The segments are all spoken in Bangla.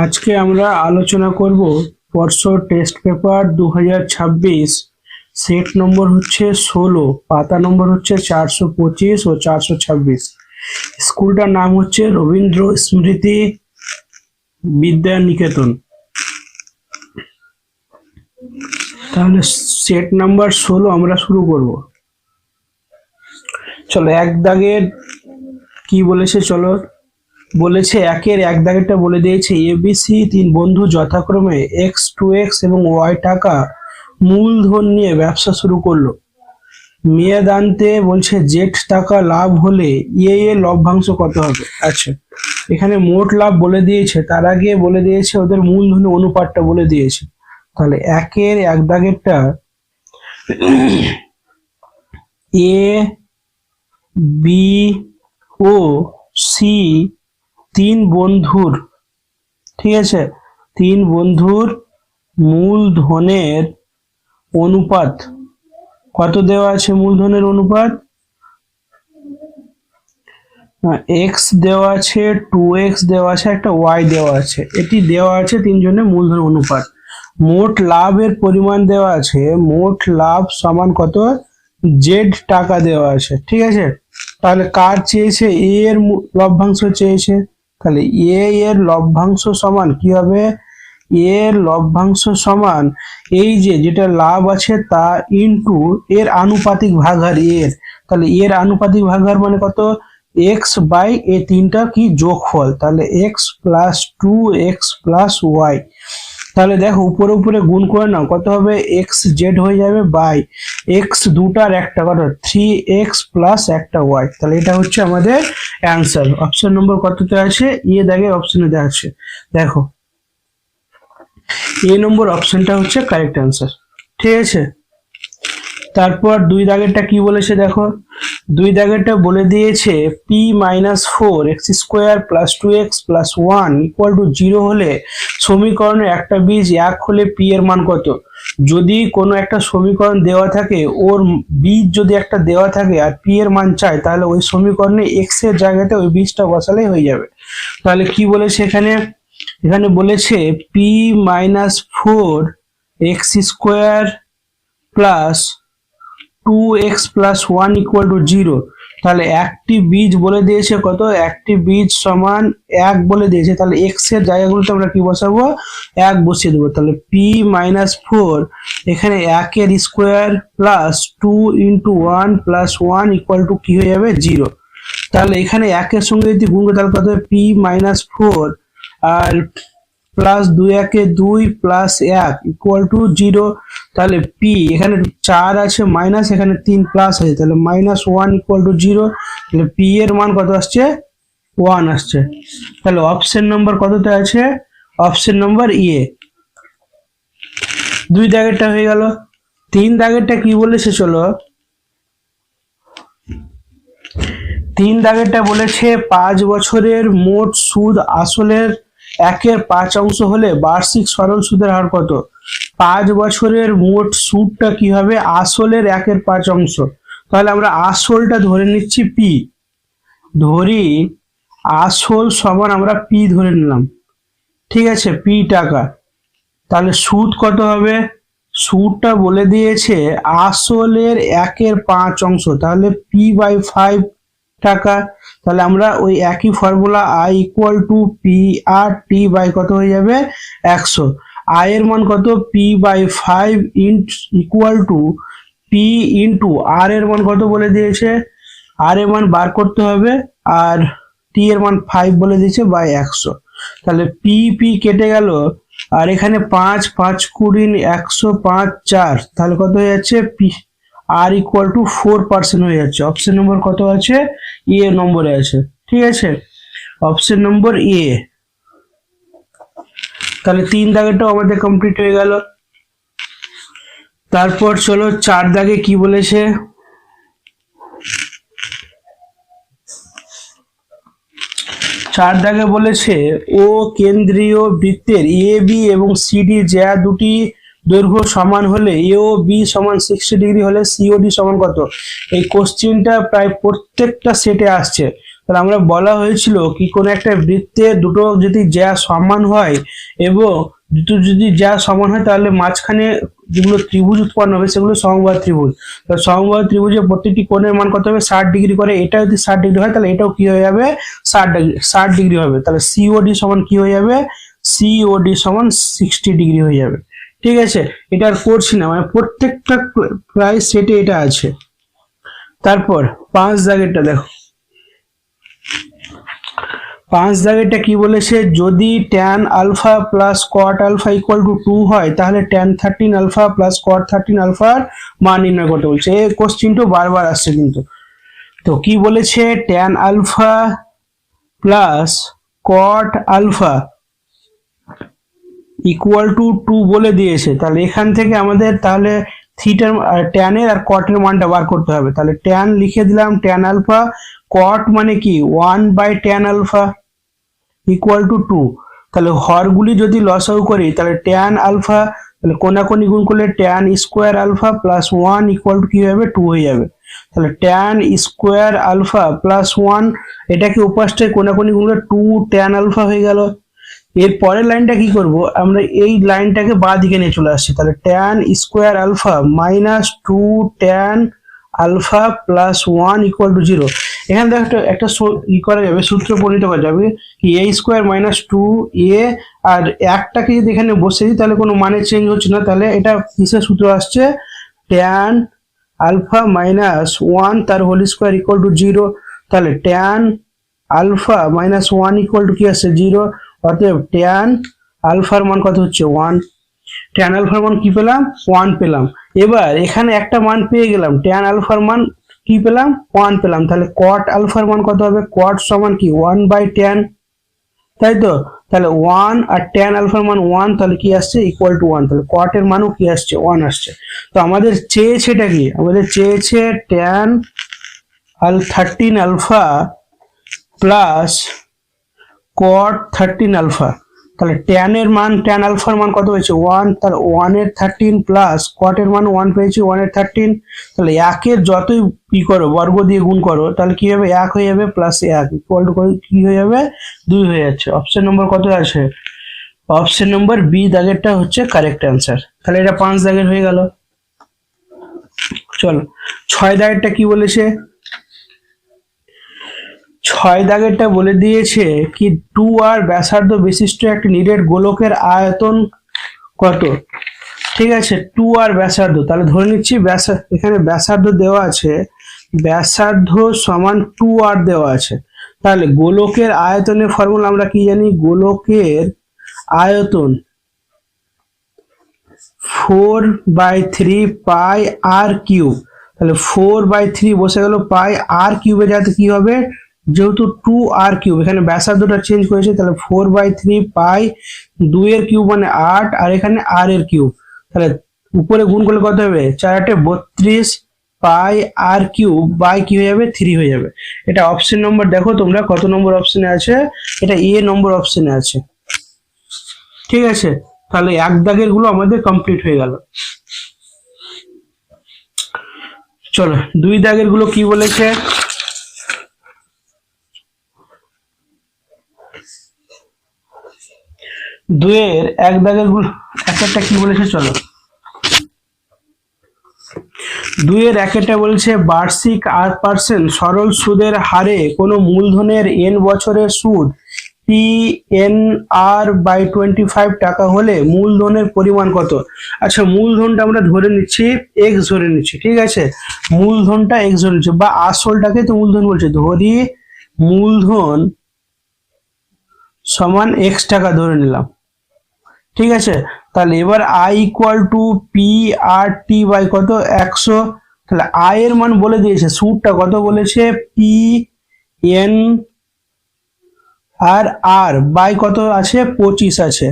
আজকে আমরা আলোচনা করব পরশু টেস্ট পেপার 2026 সেট নম্বর হচ্ছে 16, পাতা নম্বর হচ্ছে 425 ও 426। স্কুলটার নাম হচ্ছে রবীন্দ্র স্মৃতি বিদ্যা নিকেতন। তাহলে সেট নাম্বার 16 আমরা শুরু করব। চলো এক দাগের কি বলেছে, চলো বলেছে একের এক দাগেরটা বলে দিয়েছে এবিসি তিন বন্ধু যথাক্রমে x2x এবং y টাকা মূলধন নিয়ে ব্যবসা শুরু করলো। মেয়াদান্তে বলছে জেড টাকা লাভ হলে এর লভ্যাংশ কত হবে। আচ্ছা, এখানে মোট লাভ বলে দিয়েছে, তার আগে বলে দিয়েছে ওদের মূলধনের অনুপাতটা বলে দিয়েছে। তাহলে একের এক দাগেরটা এ বি ও সি তিন বন্ধুর, ঠিক আছে, তিন বন্ধুর মূলধনের অনুপাত কত দেওয়া আছে? মূলধনের অনুপাত এক্স দেওয়া আছে, 2x দেওয়া আছে, একটা ওয়াই দেওয়া আছে। এটি দেওয়া আছে তিনজনের মূলধন অনুপাত। মোট লাভের পরিমাণ দেওয়া আছে, মোট লাভ সমান কত? জেড টাকা দেওয়া আছে, ঠিক আছে। তাহলে কার চেয়েছে? এ এর লভ্যাংশ চেয়েছে। তাহলে এর লভ্যাংশ সমান কি হবে? এর লভ্যাংশ সমান এই যেটা লাভ আছে তা ইনটু এর আনুপাতিক ভাগাহার এর। তাহলে এর আনুপাতিক ভাগাহার মানে কত? এক্স বাই এ তিনটা কি যোগফল। তাহলে x plus 2x plus Y. তাহলে দেখো উপরে উপরে গুণ করে নাও, কত হবে? এক্স জেড হয়ে যাবে বাই এক্স দুটার একটা, কত? 3x প্লাস একটা ওয়াই। তাহলে এটা হচ্ছে আমাদের অ্যান্সার। অপশন নম্বর কততে আছে? দাগের অপশনে দেওয়া আছে। দেখো নম্বর অপশনটা হচ্ছে কারেক্ট অ্যান্সার, ঠিক আছে। তারপর দুই দাগেরটা কি বলেছে দেখো, দুই দাগেরটা বলে দিয়েছে p-4x² plus 2x plus 1 equal to 0 হলে সমীকরণের একটা বীজ 1 হলে p এর মান কত? যদি কোনো একটা সমীকরণ দেওয়া থাকে, ওর বীজ যদি একটা দেওয়া থাকে আর p এর মান চাই, তাহলে ওই সমীকরণে x এর জায়গাতে ওই বীজটা বসালেই হয়ে যাবে। তাহলে কি বলেছে এখানে? এখানে বলেছে p-4x² plus 2x plus 1 equal to 0। তাহলে একটি বীজ বলে দিয়েছে কত? একটি বীজ সমান 1 বলে দিয়েছে। তাহলে x এর জায়গাগুলোতে আমরা কি বসাবো? 1 বসিয়ে দেবো। তাহলে p-4 এখানে 1 এর square plus 2 into 1 plus 1 equal to কি হয়ে যাবে? 0। তাহলে এখানে 1 এর সঙ্গে যদি গুণ করি তাহলে কত হবে? p-4 আর প্লাস 2 1 এ 2 প্লাস 1 ইকুয়াল টু 0। তাহলে p এখানে 4 আছে মাইনাস, এখানে 3 প্লাস আছে, তাহলে -1 ইকুয়াল টু 0। তাহলে p এর মান কত আসছে? 1 আসছে। তাহলে অপশন নম্বর কততে আছে? অপশন নম্বর এ। দুই দাগেরটা হয়ে গেল। তিন দাগেরটা কি বলেছে চলো, তিন দাগেরটা বলেছে 5 বছরের মোট সুদ আসলের 1/5 হলে বার্ষিক সরল সুদের হার কত? 5 বছরের মোট সুদটা কি হবে? আসলের 1/5। তাহলে আমরা আসলটা ধরে নিচ্ছি p, ধরি আসল সমান আমরা p ধরে নিলাম, ঠিক আছে, p টাকা। তাহলে সুদ কত হবে? সুদটা বলে দিয়েছে আসলের 1/5, তাহলে p/5 টাকা। তাহলে আমরা ওই একই formula i equal to P R T by কত হয়ে যাবে? 100। i এর মান কত? p/5 equal to p into r এর মান কত বলে দিয়েছে? r এর মান বার করতে হবে, আর t এর মান 5 বলে দিয়েছে বাই 100। তাহলে p কেটে গেল, আর এখানে 5 5 20 100 5 4, তাহলে কত হয়ে যাচ্ছে? p আর ইকুয়াল টু 4% হয়ে যাচ্ছে। অপশন নম্বর কত আছে? এ নম্বরে আছে, ঠিক আছে, অপশন নম্বর এ। তাহলে তিন দাগেরটাও আমাদের কমপ্লিট হয়ে গেল। তারপর চলো চার দাগে কি বলেছে। চার দাগে বলেছে ও কেন্দ্রীয় বৃত্তের এ বি এবং সিডি যা দুটি দৈর্ঘ্য সমান হলে এ ও বি সমান 60 ডিগ্রি হলে সিওডি সমান কত? এই কোশ্চেনটা প্রায় প্রত্যেকটা সেটে আসছে। তাহলে আমরা বলা হয়েছিল কি কোনো একটা বৃত্তের দুটো যদি জ্যা সমান হয় এবং দুটো যদি জ্যা সমান হয় তাহলে মাঝখানে যেগুলো ত্রিভুজ উৎপন্ন হবে সেগুলো সমবাহু ত্রিভুজ। তাহলে সমবাহু ত্রিভুজের প্রত্যেকটি কোণের মান কত হবে 60 ডিগ্রি করে। এটা যদি 60 ডিগ্রি হয় তাহলে এটাও কি হয়ে যাবে 60 ডিগ্রি হবে। তাহলে সিওডি সমান কি হয়ে যাবে, সিওডি সমান 60 ডিগ্রি হয়ে যাবে। ঠিক আছে, এটা আর করছি না, মানে প্রত্যেকটা প্রায় সেটে এটা আছে। তারপর 5 দাগেরটা দেখো, 5 দাগেরটা কি বলেছে, যদি tan alpha plus cot alpha equal to 2 হয় তাহলে tan 13 আলফা প্লাস cot 13 আলফার মান নির্ণয় করতে বলছে। এই কোশ্চেনটা বারবার আসছে কিন্তু। তো কি বলেছে, tan alpha plus cot alpha equal to 2 বলে দিয়েছে। তাহলে এখান থেকে আমাদের তাহলে থিটার tan এর আর cot এর মানটা বার করতে হবে। তাহলে tan লিখে দিলাম tan আলফা, cot মানে কি 1/tan আলফা ইকুয়াল টু 2। তাহলে হরগুলি যদি লসাগু করি তাহলে tan আলফা, তাহলে কোনাকুনি গুণ করলে tan square alpha plus 1 equal to কি হবে 2 হয়ে যাবে। তাহলে tan স্কোয়ার আলফা প্লাস 1 এটাকে উপাশটায় কোনাকুনি গুণ করলে 2 tan আলফা হয়ে গেল। এর পরের লাইনটা কি করব, আমরা এই লাইনটাকে বাঁ দিকে নিয়ে চলে আসছি। তাহলে tan square alpha minus 2 tan alpha plus 1 equal to 0। এখানে দেখো একটা ই করা যাবে, সূত্র পরিণত করা যাবে কি a স্কোয়ার মাইনাস 2a, আর একটাকে যদি এখানে বসে দিই তাহলে কোনো মানে চেঞ্জ হচ্ছে না। তাহলে এটা কিসের সূত্র আসছে, tan আলফা মাইনাস 1 তার হোল স্কোয়ার ইকুয়াল টু 0। তাহলে tan alpha minus 1 equal to কি আসছে 0। অতএব tan আলফার মান কত হচ্ছে 1। tan আলফার মান কি পেলাম 1 পেলাম। এবার এখানে একটা মান পেয়ে গেলাম, tan আলফার মান কি পেলাম 1 পেলাম। তাহলে cot আলফার মান কত হবে, cot সমান কি 1/tan, তাই তো। তাহলে 1 আর tan আলফার মান 1, তাহলে কি আসছে ইকুয়াল টু 1। তাহলে cot এর মানও কি আসছে 1 আসছে। তো আমাদের চেয়েছে এটা কি, আমাদের চেয়েছে tan 13 alpha plus cot 13 alpha. তাহলে tan এর মান tan আলফার মান কত হয়েছে 1, তাহলে 1 এর 13 প্লাস cot এর মান 1 পেয়েছি 1 এর 13। তাহলে 1 এর যতই ই করো বর্গ দিয়ে গুণ করো তাহলে কি হবে 1 হয়ে যাবে প্লাস 1 ইকুয়াল টু কি হয়ে যাবে 2 হয়ে যাচ্ছে। অপশন নম্বর কত আছে, অপশন নম্বর বি দাগেরটা হচ্ছে কারেক্ট অ্যান্সার। তাহলে এটা 5 দাগের হয়ে গেল। চলো 6 দাগেরটা কি বলেছে, 6 দাগেরটা বলে দিয়েছে কি 2r ব্যাসার্ধ বিশিষ্ট একটি নিরেট গোলকের আয়তন কত। ঠিক আছে, 2r ব্যাসার্ধ, তাহলে ধরে নিচ্ছি এখানে ব্যাসার্ধ দেওয়া আছে, ব্যাসার্ধ সমান 2r দেওয়া আছে। তাহলে গোলকের আয়তনের ফর্মুলা আমরা কি জানি, গোলকের আয়তন 4/3 পাই r কিউব। তাহলে 4/3 বসে গেল পাই r কিউবে, যাতে কি হবে যেহেতু 2r কিউব এখানে ব্যাসার্ধটা চেঞ্জ করেছে, তাহলে 4/3 পাই 2 এর কিউব মানে 8 আর এখানে r এর কিউব। তাহলে উপরে গুণ করলে কত হবে 4×8 = 32 পাই r কিউব বাই কি হয়ে যাবে 3 হয়ে যাবে। এটা অপশন নম্বর দেখো তোমরা কত নম্বর অপশনে আছে, এটা এ নম্বর অপশনে আছে। ঠিক আছে, তাহলে 1 দাগের গুলো আমাদের কমপ্লিট হয়ে গেল। চলো 2 দাগের গুলো কি বলেছে, 2 এর 1 দাগের গুলো একটা কি বলেছে, চলো 2 এর 1টা বলছে বার্ষিক 8% সরল সুদের হারে কোনো মূলধনের n বছরের সুদ PNR/25 টাকা হলে মূলধনের পরিমাণ কত। আচ্ছা মূলধনটা আমরা ধরে নিচ্ছি x ধরে নিচ্ছি, ঠিক আছে, মূলধনটা x ধরে নিচ্ছি বা আসলটাকে তো মূলধন বলছে, ধরি মূলধন সমান x টাকা ধরে নিলাম। ঠিক আছে, তাহলে এবার i = PRT বাই কত 100। তাহলে i এর মান বলে দিয়েছে, সুদটা কত বলেছে PNR বাই কত আছে 25 আছে,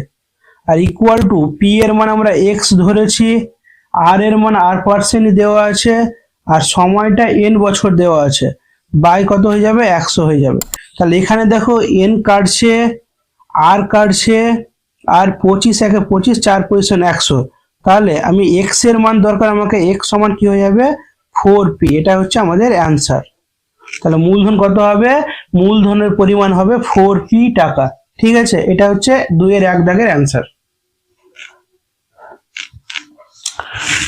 আর ইকুয়াল টু p এর মান আমরা x ধরেছি, r এর মান r% দেওয়া আছে, আর সময়টা n বছর দেওয়া আছে, বাই কত হয়ে যাবে 100 হয়ে যাবে। তাহলে এখানে দেখো n কাটছে r কাটছে, আর 25 একে 25 4 পজিশন 100। তাহলে আমি x এর মান দরকার, আমাকে x সমান কি হয়ে যাবে 4p, এটা হচ্ছে আমাদের অ্যান্সার। তাহলে মূলধন কত হবে মূলধনের পরিমাণ হবে 4p টাকা। ঠিক আছে, এটা হচ্ছে 2-1 দাগের অ্যান্সার।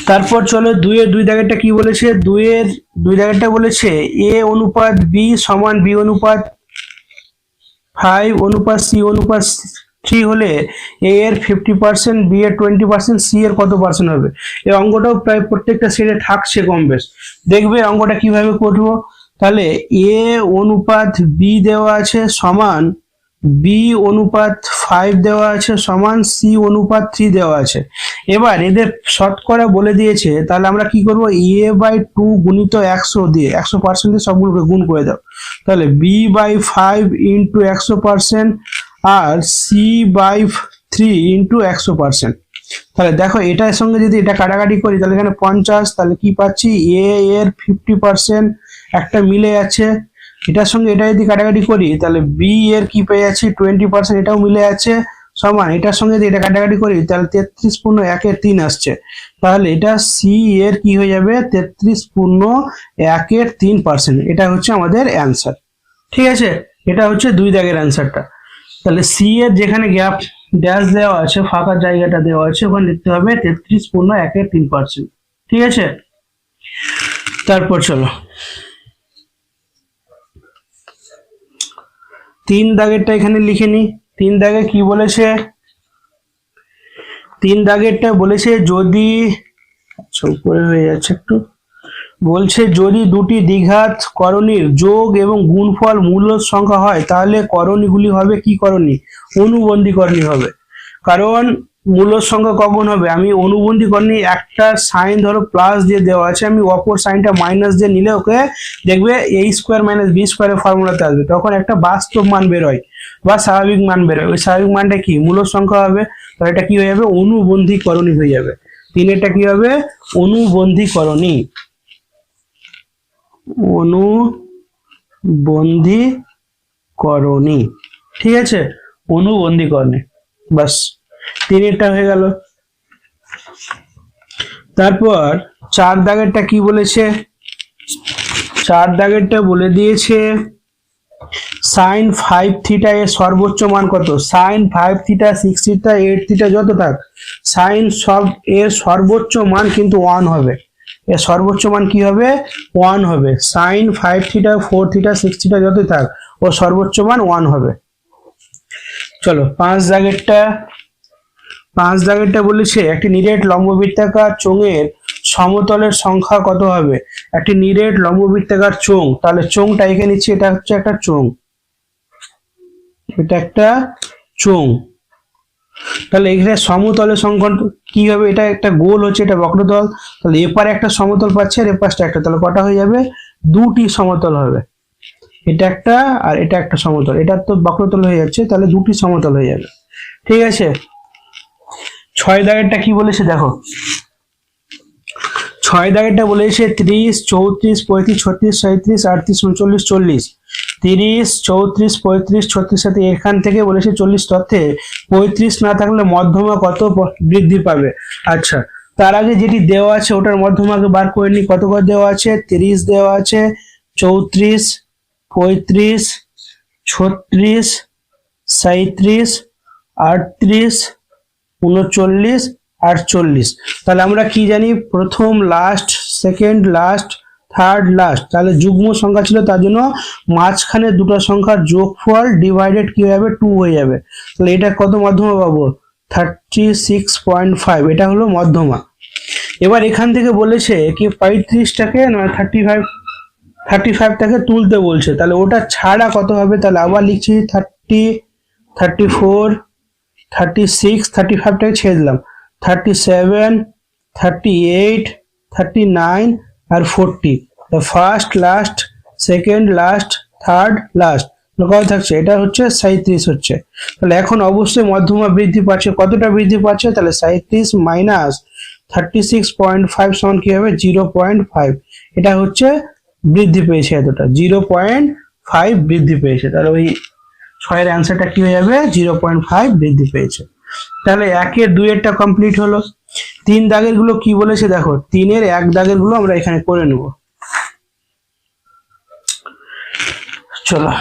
তারপর চলো 2-2 দাগেরটা কি বলেছে, 2 দাগেরটা বলেছে a অনুপাত b সমান b অনুপাত 5 অনুপাত c অনুপাত 3 হলে a এর 50%, b এর 20%, c এর কত পার্সেন্ট হবে। এই অঙ্কটাও প্রায় প্রত্যেকটা সেটে থাকছে কম বেশ। দেখবে অঙ্কটা কিভাবে করবো। তাহলে a অনুপাত b দেওয়া আছে সমান b অনুপাত 5 দেওয়া আছে সমান c অনুপাত 3 দেওয়া আছে। এবার এদের শতকরা বলে দিয়েছে, তাহলে আমরা কি করব, a/2 গুণিত 100 দিয়ে 100% দিয়ে সবগুলোকে গুণ করে দাও। তাহলে b/5 ইন্টু 100% আর c/3 ইন্টু 100%। তাহলে দেখো এটার সঙ্গে যদি এটা কাটাকাটি করি তাহলে এখানে 50, তাহলে কি পাচ্ছি, a এর 50% একটা মিলে যাচ্ছে। এটার সঙ্গে এটা যদি কাটাকাটি করি তাহলে b এর কি পেয়ে যাচ্ছি 20%, এটাও মিলে যাচ্ছে সমান। এটার সঙ্গে যদি এটা কাটাকাটি করি তাহলে 33/1 আসছে। তাহলে এটা c এর কি হয়ে যাবে 33/1 এটা হচ্ছে আমাদের অ্যান্সার। ঠিক আছে, এটা হচ্ছে 2 দাগের অ্যান্সারটা। তাহলে c এর যেখানে গ্যাপ ড্যাশ দেওয়া আছে, ফাঁকা জায়গাটা দেওয়া আছে, ওখানে লিখতে হবে 33/1 ঠিক আছে। তারপর চলো 3 দাগেরটা এখানে লিখে নি। 3 দাগে কি বলেছে, 3 দাগেরটা বলেছে যদি, আচ্ছা উপরে হয়ে যাচ্ছে একটু, বলছে যদি দুটি দ্বিঘাত করণীর যোগ এবং গুণফল মূল সংখ্যা হয় তাহলে করণীগুলি হবে কি করণী, অনুবন্ধী করণী হবে। কারণ মূল সংখ্যা কখন হবে, আমি অনুবন্ধী করণী একটা সাইন ধরো প্লাস দিয়ে দেওয়া আছে, আমি অপর সাইনটা মাইনাস দিয়ে নিলে ওকে দেখবে a² - b² এর ফর্মুলাতে আসবে, তখন একটা বাস্তব মান বেরোয় বা স্বাভাবিক মান বেরোয়। ওই স্বাভাবিক মানটা কি মূল সংখ্যা হবে, তাহলে এটা কি হয়ে যাবে, অনুবন্ধী করণী হয়ে যাবে। 3-এরটা কি হবে, অনুবন্ধী করণী, অনুবন্ধী করণী। ঠিক আছে, অনুবন্ধী করণী, বাস 3-এরটা হয়ে গেল। তারপর 4 দাগেরটা কি বলেছে, 4 দাগেরটা বলে দিয়েছে sin 5θ এর সর্বোচ্চ মান কত। sin 5θ 6θ 8θ যত থাক, sin সব এর সর্বোচ্চ মান কিন্তু 1 হবে। এর সর্বোচ্চ মান কি হবে, 1 হবে। sin 5θ 4θ 6θ যত থাক, ও সর্বোচ্চ মান 1 হবে। চলো 5 দাগেরটা বলেছে একটি নিরেট লম্ববৃত্তাকার চোঙের সমতলের সংখ্যা কত হবে। একটি নিরেট লম্ববৃত্তাকার চোঙ, তাহলে চোঙটা এঁকে নিচ্ছি, এটা হচ্ছে একটা চোঙ, এটা একটা চোঙ। তাহলে এখানে সমতলের সংখ্যা কি হবে, এটা একটা গোল হচ্ছে, এটা বক্রতল, তাহলে এপারে একটা সমতল পাচ্ছে আর এপাশটা একটা, তাহলে কটা হয়ে যাবে, 2টি সমতল হবে। এটা একটা আর এটা একটা সমতল, এটা তো বক্রতল হয়ে যাচ্ছে, তাহলে 2টি সমতল হয়ে যাবে। ঠিক আছে, 6 দাগেরটা কি বলেছে দেখো, 6 দাগেরটা বলেছে 30, 34, 35, 36, 37, 38, 39, 40। 30, 34, 35, 36 সাথে এখান থেকে বলেছে 40 তথ্যে 35 না থাকলে মধ্যমা কত বৃদ্ধি পাবে। আচ্ছা, তার আগে যেটি দেওয়া আছে ওটার মধ্যমাকে বার করে নি। কত করে দেওয়া আছে, 30 দেওয়া আছে, 34, 35, 36, 37, 38, 39 আর 40। তাহলে আমরা কি জানি, প্রথম last, second last, third last, তাহলে যুগ্ম সংখ্যা ছিল, তার জন্য মাঝখানে দুটো সংখ্যার যোগফল ডিভাইডেড কি হবে, 2 হয়ে যাবে। তাহলে এটা কত মধ্যমা পাবো, 36.5, এটা হলো মধ্যমা। এবার এখান থেকে বলেছে কি 35টাকে 35টাকে তুলতে বলছে, তাহলে ওটা ছাড়া কত হবে, তাহলে আবার লিখছি 30, 34, 36, 35টাকে ছেড়ে দিলাম, 37, 38, 39 আর 40। First last, second last, third last, কত থাকছে, এটা হচ্ছে 37 হচ্ছে। তাহলে এখন অবশ্যই মধ্যমা বৃদ্ধি পাচ্ছে, কতটা বৃদ্ধি পাচ্ছে, তাহলে 37 মাইনাস 36.5 সমান কি হবে, 0.5। এটা হচ্ছে বৃদ্ধি পেয়েছে, এতটা 0.5 বৃদ্ধি পেয়েছে। তাহলে ওই 6-এর অ্যান্সারটা কি হয়ে যাবে, 0.5 বৃদ্ধি পেয়েছে। তাহলে 1-এর 2-এরটা কমপ্লিট হলো। 3 দাগের গুলো কি বলেছে দেখো, 3-এর 1 দাগের গুলো আমরা এখানে করে নেব। চলো,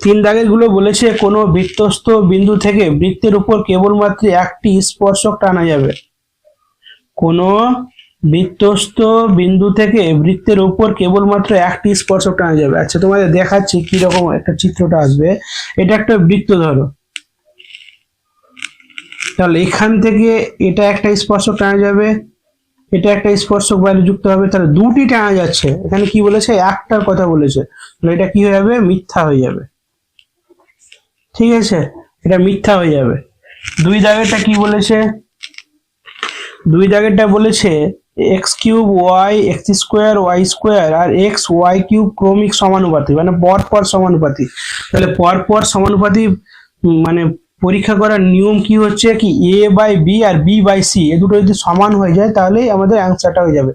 3 গুলো বলেছে কোনো বৃত্তস্থ বিন্দু থেকে বৃত্তের উপর কেবলমাত্র একটি স্পর্শক টানা যাবে। কোনো বৃত্তস্থ বিন্দু থেকে বৃত্তের উপর কেবলমাত্র একটি স্পর্শক টানা যাবে। আচ্ছা, তোমাদের দেখাচ্ছি কি রকম একটা চিত্রটা আসবে। এটা একটা বৃত্ত ধরো, তাহলে এখান থেকে এটা একটা স্পর্শক টানা যাবে, এটা একটা স্পর্শক বাইরে যুক্ত হবে, তাহলে দুটি টানা যাচ্ছে। এখানে কি বলেছে, একটার কথা বলেছে, তাহলে এটা কি হয়ে যাবে, মিথ্যা হয়ে যাবে। ঠিক আছে, এটা মিথ্যা হয়ে যাবে। 2 কি বলেছে, 2 বলেছে X cube Y X square Y square আর এক্স ওয়াই কিউব ক্রমিক সমানুপাতি, মানে পরপর সমানুপাতি। তাহলে পরপর সমানুপাতি মানে পরীক্ষা করার নিয়ম কি হচ্ছে কি, এ বাই বি আর বি বাই সি এ দুটো যদি সমান হয়ে যায় তাহলে আমাদের অ্যান্সারটা হয়ে যাবে।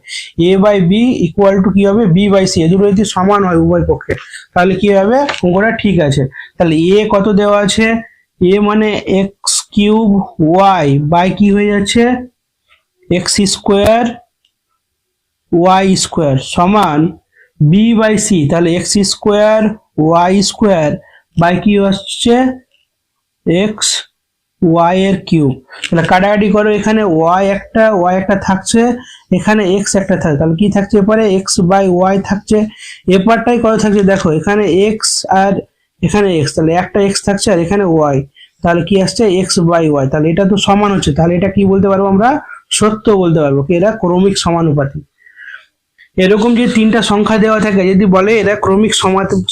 এ বাই বি ইকুয়াল টু কি হবে, বি বাই সি এ দুটো যদি সমান হয় উভয় পক্ষে, তাহলে কি হবে, অঙ্কটা ঠিক আছে। তাহলে এ কত দেওয়া আছে, এ মানে এক্স কিউব ওয়াই বাই কি হয়ে যাচ্ছে, এক্স স্কোয়ার ওয়াই স্কোয়ার সমান বি বাই সি, তাহলে x square Y square by কি হচ্ছে, এক্স ওয়াই এর কিউব। তাহলে কাটাকাটি করো, এখানে ওয়াই একটা থাকছে, এখানে এক্স একটা থাকছে, তাহলে কি থাকছে এরপরে, এক্স বাই ওয়াই থাকছে। এপারটাই কত থাকছে দেখো, এখানে এক্স আর এখানে এক্স, তাহলে একটা এক্স থাকছে আর এখানে ওয়াই, তাহলে কি আসছে, এক্স বাই ওয়াই। তাহলে এটা তো সমান হচ্ছে, তাহলে এটা কি বলতে পারবো আমরা, সত্য বলতে পারবো কি, এরা ক্রমিক সমানুপাতি। এরকম যে 3টা সংখ্যা দেওয়া থাকে, যদি বলে এরা ক্রমিক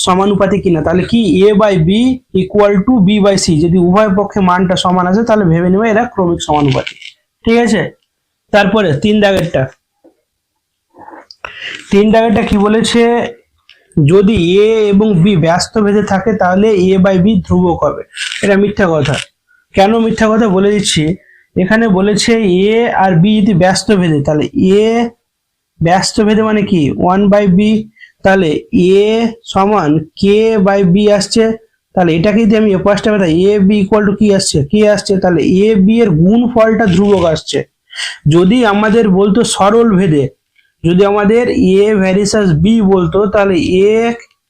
সমানুপাতি কিনা, তাহলে কি A by B equal to B by C, যদি উভয় পক্ষে মানটা সমান আছে তাহলে ভেবে নেবে এরা ক্রমিক সমানুপাতি। ঠিক আছে, তারপরে 3 কি বলেছে, যদি এ এবং বি ব্যস্ত ভেদে থাকে তাহলে এ বাই বি ধ্রুবক হবে। এটা মিথ্যা কথা। কেন মিথ্যা কথা বলে দিচ্ছি, এখানে বলেছে এ আর বি যদি ব্যস্ত ভেদে, তাহলে এ ব্যস্ত ভেদে মানে কি 1/b, তাহলে এ সমান কে বাই বি আসছে। তাহলে এটাকে যদি আমি এপাশটা বেটাই, এ বি ইকুয়াল টু কি আসছে, কে আসছে, তাহলে এ বি এর গুণ ফলটা ধ্রুবক আসছে। যদি আমাদের বলতো সরল ভেদে, যদি আমাদের এ ভ্যারিসাস বি বলতো, তাহলে এ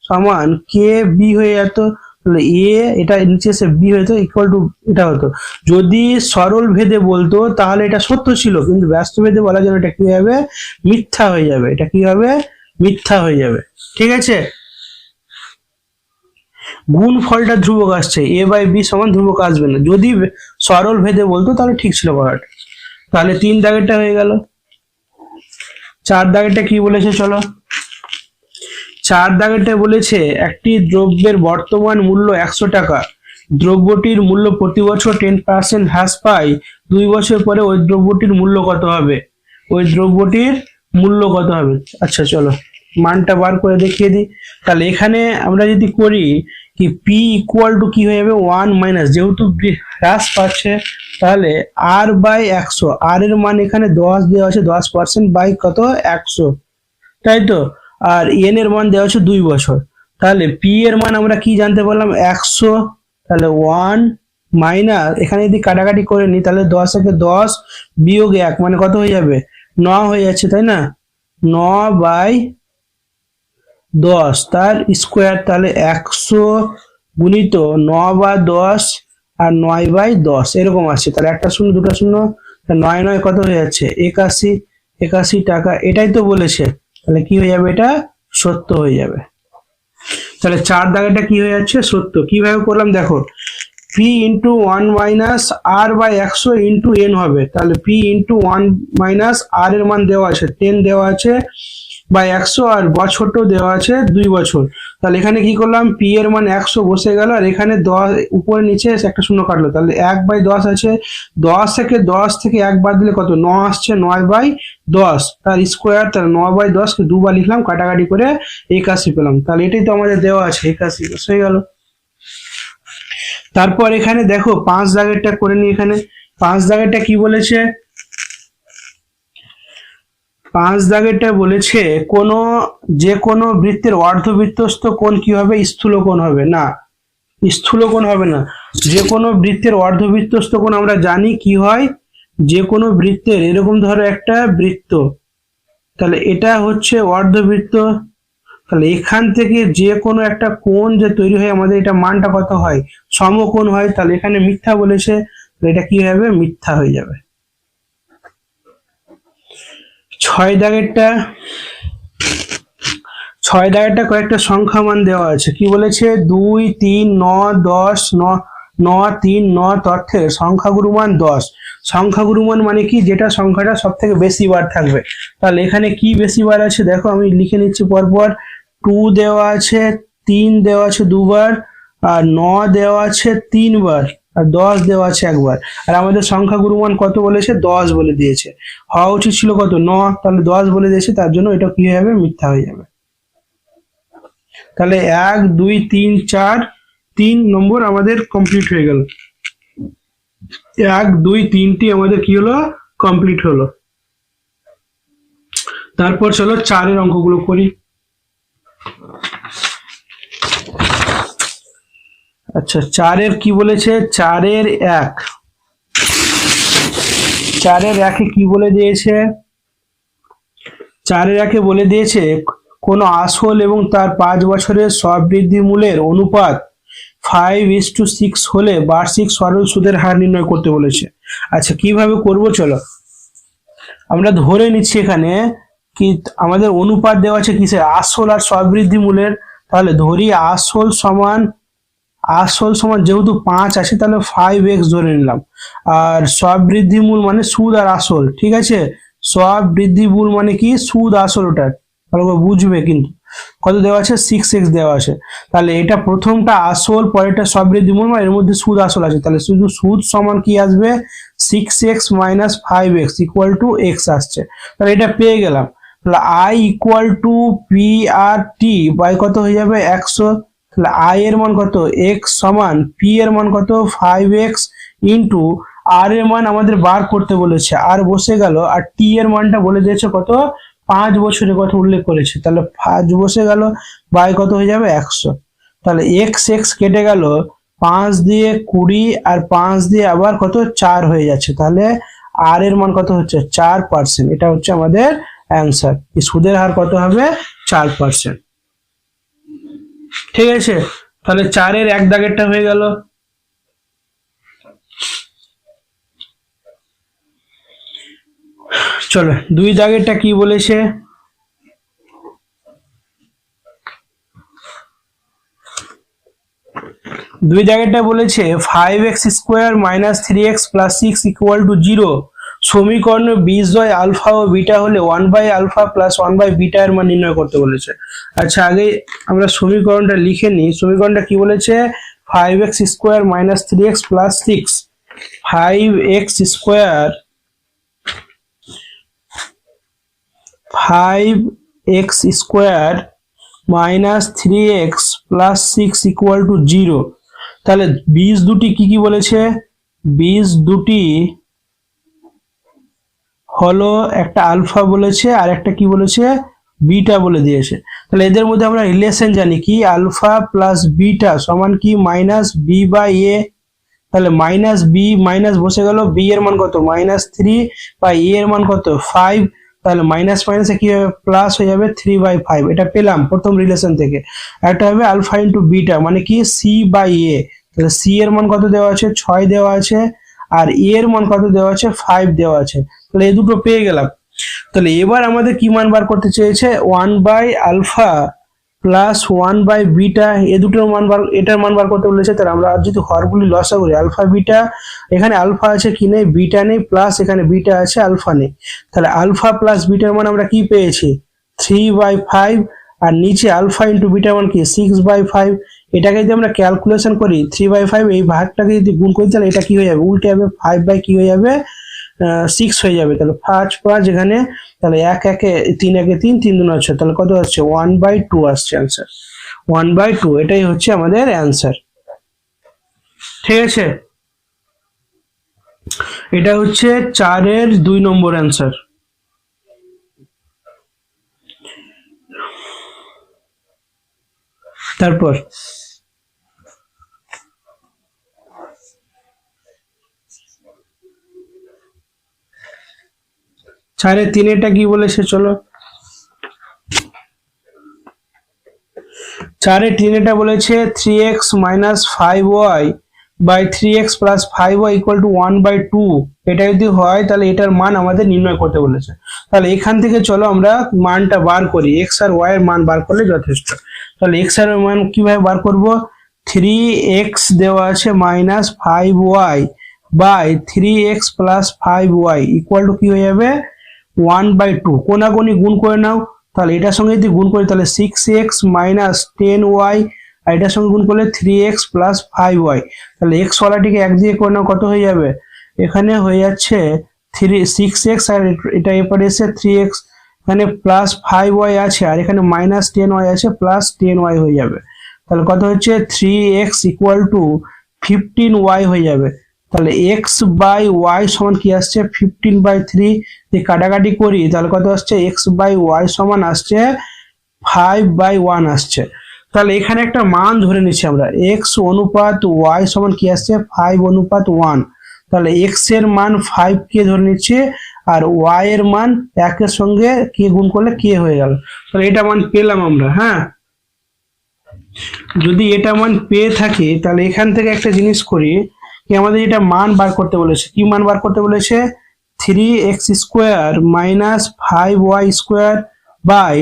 সমান কে বি হয়ে যেত, তাহলে এ এটা নিচে এসে বি হতো ইকুয়াল টু এটা হতো। যদি সরল ভেদে বলতো তাহলে এটা সত্য ছিল, কিন্তু ব্যস্ত ভেদে বলার জন্য এটা কি হবে, মিথ্যা হয়ে যাবে। এটা কি হবে, মিথ্যা হয়ে যাবে। ঠিক আছে, গুণ ফলটা ধ্রুবক আসছে, এ বাই বি সমান ধ্রুবক আসবে না। যদি সরল ভেদে বলতো তাহলে ঠিক ছিল কথাটা। তাহলে 3 হয়ে গেল। 4 কি বলেছে, চলো 4 বলেছে একটি দ্রব্যের বর্তমান মূল্য 100 টাকা, দ্রব্যটির মূল্য প্রতি বছর 10% হ্রাস পায়, 2 বছর পরে ওই দ্রব্যটির মূল্য কত হবে, ওই দ্রব্যটির মূল্য কত হবে। আচ্ছা চলো মানটা বার করে দেখিয়ে দিই। তাহলে এখানে আমরা যদি করি কি পি ইকুয়াল টু কি হয়ে যাবে 1 মাইনাস, যেহেতু হ্রাস পাচ্ছে তাহলে আর বাই 100, আর এর মান এখানে 10 দেওয়া আছে, 10% বাই কত 100, তাই তো। আর এন এর মান দেওয়া আছে 2 বছর, তাহলে পি এর মান আমরা কি জানতে পারলাম 100, তাহলে 1 মাইনাস, এখানে যদি কাটাকাটি করে নিই তাহলে 10 থেকে 10 বিয়োগ 1 মানে কত হয়ে যাবে, 9 হয়ে যাচ্ছে, তাই না। 9/10 তার স্কোয়ার, তাহলে 100 গুণিত 9/10 আর 9/10 এরকম আসছে। তাহলে একটা শূন্য দুটো শূন্য, 9 কত হয়ে যাচ্ছে 81 টাকা। এটাই তো বলেছে, তাহলে কি হয়ে যাবে, এটা সত্য হয়ে যাবে। তাহলে 4 কি হয়ে যাচ্ছে, সত্য। কিভাবে করলাম দেখো, P into 1 minus R by 100 into N হবে, তাহলে পি ইন্টু 1 মাইনাস আর এর মান দেওয়া আছে 10 দেওয়া আছে বাই 100 আর বছরটাও দেওয়া আছে 2 বছর। তাহলে এখানে কি করলাম, পি এর মান 100 বসে গেল, আর এখানে 10 উপরে নিচে একটা শূন্য কাটলো, তাহলে 1/10 আছে, 10 থেকে 1 বাদ দিলে কত 9 আসছে, 9/10 তার স্কোয়ার, তাহলে 9/10 কে 2 বার লিখলাম, কাটাকাটি করে 81 পেলাম। তাহলে এটাই তো আমাদের দেওয়া আছে, 81 হয়ে গেল। তারপর এখানে দেখো 5 করে নি, এখানে 5 কি বলেছে, 5 বলেছে যে কোনো বৃত্তের অর্ধবৃত্তস্থ কোণ কি হবে, স্থূল কোণ হবে না, স্থূল কোণ হবে না। যে কোনো বৃত্তের অর্ধবৃত্তস্থ কোণ আমরা জানি কি হয়, যে কোনো বৃত্তের এরকম ধরো একটা বৃত্ত, তাহলে এটা হচ্ছে অর্ধবৃত্ত, তাহলে এখান থেকে যে কোনো একটা কোণ যে তৈরি হয় আমাদের এটা মানটা কত হয়, সমকোণ হয়। তাহলে এখানে মিথ্যা বলেছে, এটা কি হবে, মিথ্যা হয়ে যাবে। 6 দাগেরটা কয়েকটা সংখ্যা মান দেওয়া আছে। কি বলেছে, 2, 3, 9, 10, 9, 3, 9 তথ্যের সংখ্যাগুরু মান 10। সংখ্যাগুরু মান মানে কি, যেটা সংখ্যাটা সব থেকে বেশি বার থাকবে। তাহলে এখানে কি বেশি বার আছে দেখো, আমি লিখে নিচ্ছি পরপর। 2 দেওয়া আছে, 3 দেওয়া আছে 2 বার, আর 9 দেওয়া আছে 3 বার, আর 10 দেওয়া আছে 1 বার। আর আমাদের সংখ্যাগুরু মান কত বলেছে, 10 বলে দিয়েছে। হওয়া উচিত ছিল কত, 9, তাহলে 10 বলে দিয়েছে, তার জন্য এটা কি হয়ে যাবে, মিথ্যা হয়ে যাবে। তাহলে 1, 2, 3, 4, 3 নম্বর আমাদের কমপ্লিট হয়ে গেল। 1, 2, 3টি আমাদের কি হলো, কমপ্লিট হলো। তারপর চলো 4-এর অঙ্কগুলো করি। আচ্ছা, 4-এর কি বলেছে, 4-এর 1, 4-এর 1-এ কি বলে দিয়েছে, 4-এর 1-এ বলে দিয়েছে কোনো আসল এবং তার 5 বছরের সববৃদ্ধি মূলের অনুপাত 5:6 হলে বার্ষিক সরল সুদের হার নির্ণয় করতে বলেছে। আচ্ছা, কিভাবে করব, চলো আমরা ধরে নিচ্ছি এখানে কি আমাদের অনুপাত দেওয়া আছে কিসের, আসল আর সববৃদ্ধি মূলের। তাহলে ধরি আসল সমান যেহেতু 5 আছে তাহলে 5x ধরে নিলাম। আর সববৃদ্ধি মূল মানে সুদ আর আসল, ঠিক আছে। সববৃদ্ধি মূল মানে কি, সুদ আসল, ওটা ভালো করে বুঝবে। কিন্তু কত দেওয়া আছে, 6x দেওয়া আছে। তাহলে এটা প্রথমটা আসল, পরেরটা সববৃদ্ধি মূল, এর মধ্যে সুদ আসল আছে। তাহলে শুধু সুদ সমান কি আসবে, 6x minus 5x equal to x আসছে। তাহলে এটা পেয়ে গেলাম। তাহলে i equal to P R T by কত হয়ে যাবে, 100। তাহলে i এর মান কত, x সমান p এর মান কত, 5x ইন্টু r এর মান আমাদের বার করতে বলেছে, আর বসে গেল। আর t এর মানটা বলে দিয়েছে কত, 5 বছরের কথা উল্লেখ করেছে। তাহলে 5 বসে গেল, বাই কত হয়ে যাবে, 100। তাহলে x কেটে গেল, 5 দিয়ে 20, আর 5 দিয়ে আবার কত, 4 হয়ে যাচ্ছে। তাহলে r এর মান কত হচ্ছে, 4%। এটা হচ্ছে আমাদের অ্যান্সার। সুদের হার কত হবে, 4%। ঠিক আছে, তাহলে 4-এর 1 দাগেরটা হয়ে গেল। চলো 2 দাগেরটা কি বলেছে, 2 দাগেরটা বলেছে 5x square minus 3x plus 6 equal to 0 সমীকরণের বীজদ্বয় আলফা ও বিটা হলে 1/আলফা প্লাস 1/বিটা এর মান নির্ণয় করতে বলেছে। আচ্ছা, আগে আমরা সমীকরণটা লিখে নিই। সমীকরণটা কি বলেছে, 5x square minus 3x plus 6, 5x square 5x square minus 3x plus 6 equal to 0। তাহলে বীজ দুটি কি কি বলেছে, বীজ দুটি হলো একটা আলফা বলেছে আর একটা কি বলেছে, বিটা বলে দিয়েছে। তাহলে এদের মধ্যে আমরা রিলেশন জানি কি, আলফা প্লাস বিটা সমান কি, মাইনাস বি বাই এ। তাহলে মাইনাস বি মাইনাস বসে গেল, বি এর মান কত, -3 বাই এ এর মান কত, 5। তাহলে মাইনাস মাইনাসে কি হবে, প্লাস হয়ে যাবে 3/5। এটা পেলাম প্রথম রিলেশন থেকে। একটা হবে আলফা ইন্টু বিটা মানে কি, সি বাই এ। তাহলে সি এর মান কত দেওয়া আছে, 6 দেওয়া আছে, আর এ এর মান কত দেওয়া আছে, 5 দেওয়া আছে। তাহলে এই দুটো পেয়ে গেলাম। তাহলে এবার আমাদের কি মান বার করতে চেয়েছে, 1/আলফা প্লাস 1/বিটা, এ দুটোর মান বার, এটার মান বার করতে বলেছে। তাহলে আমরা যদি হরগুলি লসা করি, আলফা বিটা, এখানে আলফা আছে কি নেই, বিটা নেই, প্লাস এখানে বিটা আছে, আলফা নেই। তাহলে আলফা প্লাস বিটার মান আমরা কি পেয়েছি, 3/5, আর নিচে আলফা ইন্টু বিটার মান কি, 6/5। এটাকে যদি আমরা ক্যালকুলেশন করি, 3/5 এই ভাগটাকে যদি গুণ করি তাহলে এটা কি হয়ে যাবে, উল্টে যাবে, 5 কি হয়ে যাবে, 6 হয়ে যাবে। তাহলে 5 এখানে, তাহলে 1 একে 3 একে 3, 3 2 6, তাহলে কত আসছে, 1/2 আসছে অ্যান্সার। 1/2 এটাই হচ্ছে আমাদের অ্যান্সার। ঠিক আছে, এটা হচ্ছে 4-এর 2 নম্বর অ্যান্সার। তারপর 4-এর 3-এটা কি বলেছে, চলো 4 3 বলেছে 3x - 5y by 3x plus 5y equal two 1/2। এটা যদি হয় তাহলে এটার মান আমাদের নির্ণয় করতে বলেছে। তাহলে এখান থেকে চলো আমরা মানটা বার করি, x আর y এর মান বার করলে যথেষ্ট। তাহলে x এর মান কিভাবে বার করব, 3x দেওয়া আছে minus 5y by 3x plus 5y equal to কি হয়ে যাবে 1/2। কোনাকুনি গুণ করে নাও, তাহলে এটার সঙ্গে যদি গুণ করি তাহলে 6x মাইনাস 10y, আর এটার সঙ্গে গুণ করলে 3x প্লাস 5y। তাহলে x ওয়ালাটিকে এক দিয়ে করে নাও, কত হয়ে যাবে, এখানে হয়ে যাচ্ছে 6x আর এটা এরপরে এসে 3x, এখানে প্লাস 5y আছে আর এখানে মাইনাস 10y আছে, প্লাস 10y হয়ে যাবে। তাহলে কত হচ্ছে 3x ইকুয়াল টু 15y হয়ে যাবে। তাহলে x বাই y সমান কি আসছে 15/3, যদি কাটাকাটি করি তাহলে কত আসছে x বাই y সমান আসছে 5/1 আসছে। তাহলে এখানে একটা মান ধরে নিচ্ছি আমরা, x অনুপাত y সমান কি আসছে 5/1। তাহলে x এর মান 5 কে ধরে নিচ্ছে আর y এর মান 1 এর সঙ্গে কে গুণ করলে কে হয়ে গেল। তাহলে এটা মান পেলাম আমরা। হ্যাঁ, যদি এটা মান পেয়ে থাকি তাহলে এখান থেকে একটা জিনিস করি কি, আমাদের এটা মান বার করতে বলেছে, কি মান বার করতে বলেছে 3x square minus 5y square by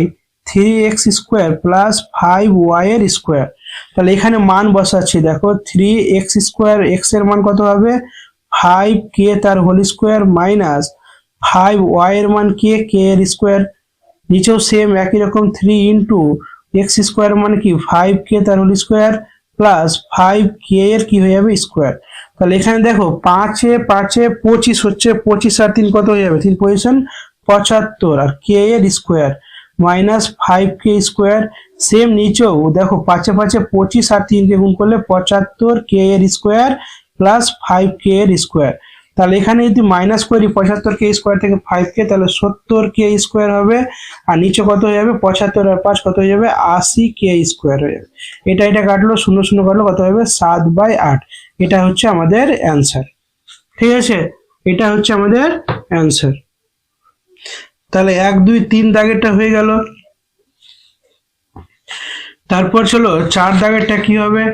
3x square plus 5y এর স্কোয়ার। তাহলে এখানে মান বসাচ্ছি, দেখো 3x স্কোয়ার, x এর মান কত হবে 5k তার হোল স্কোয়ার মাইনাস 5y এর মান k এর স্কোয়ার, নিচেও সেম একই রকম 3 ইন্টু x স্কোয়ার মানে কি 5k তার হোল স্কোয়ার প্লাস 5k এর কি হয়ে যাবে স্কোয়ার। তাহলে এখানে দেখো 5 এ 25 হচ্ছে, 25 আর 3 কত হয়ে যাবে, 3 পজিশন 75 আর k এর square minus 5k square. Same নিচেও দেখো 5 এ 25 আর 3 কে গুণ করলে 75k এর স্কোয়ার প্লাস 5k এর স্কোয়ার। তাহলে এখানে যদি মাইনাস করি 75k স্কোয়ার থেকে 5k তাহলে 70k স্কোয়ার হবে, আর নিচে কত হয়ে যাবে 75 আর 5 কত হয়ে যাবে 80k স্কোয়ার হয়ে যাবে। এটা কাটলো, 0 0 কাটলো, কত হবে 7/8। এটা হচ্ছে আমাদের অ্যান্সার। ঠিক আছে, এটা হচ্ছে আমাদের অ্যান্সার। তাহলে 1 2 3 দাগেরটা হয়ে গেল। তারপর চলো 4 দাগেরটা কি হবে।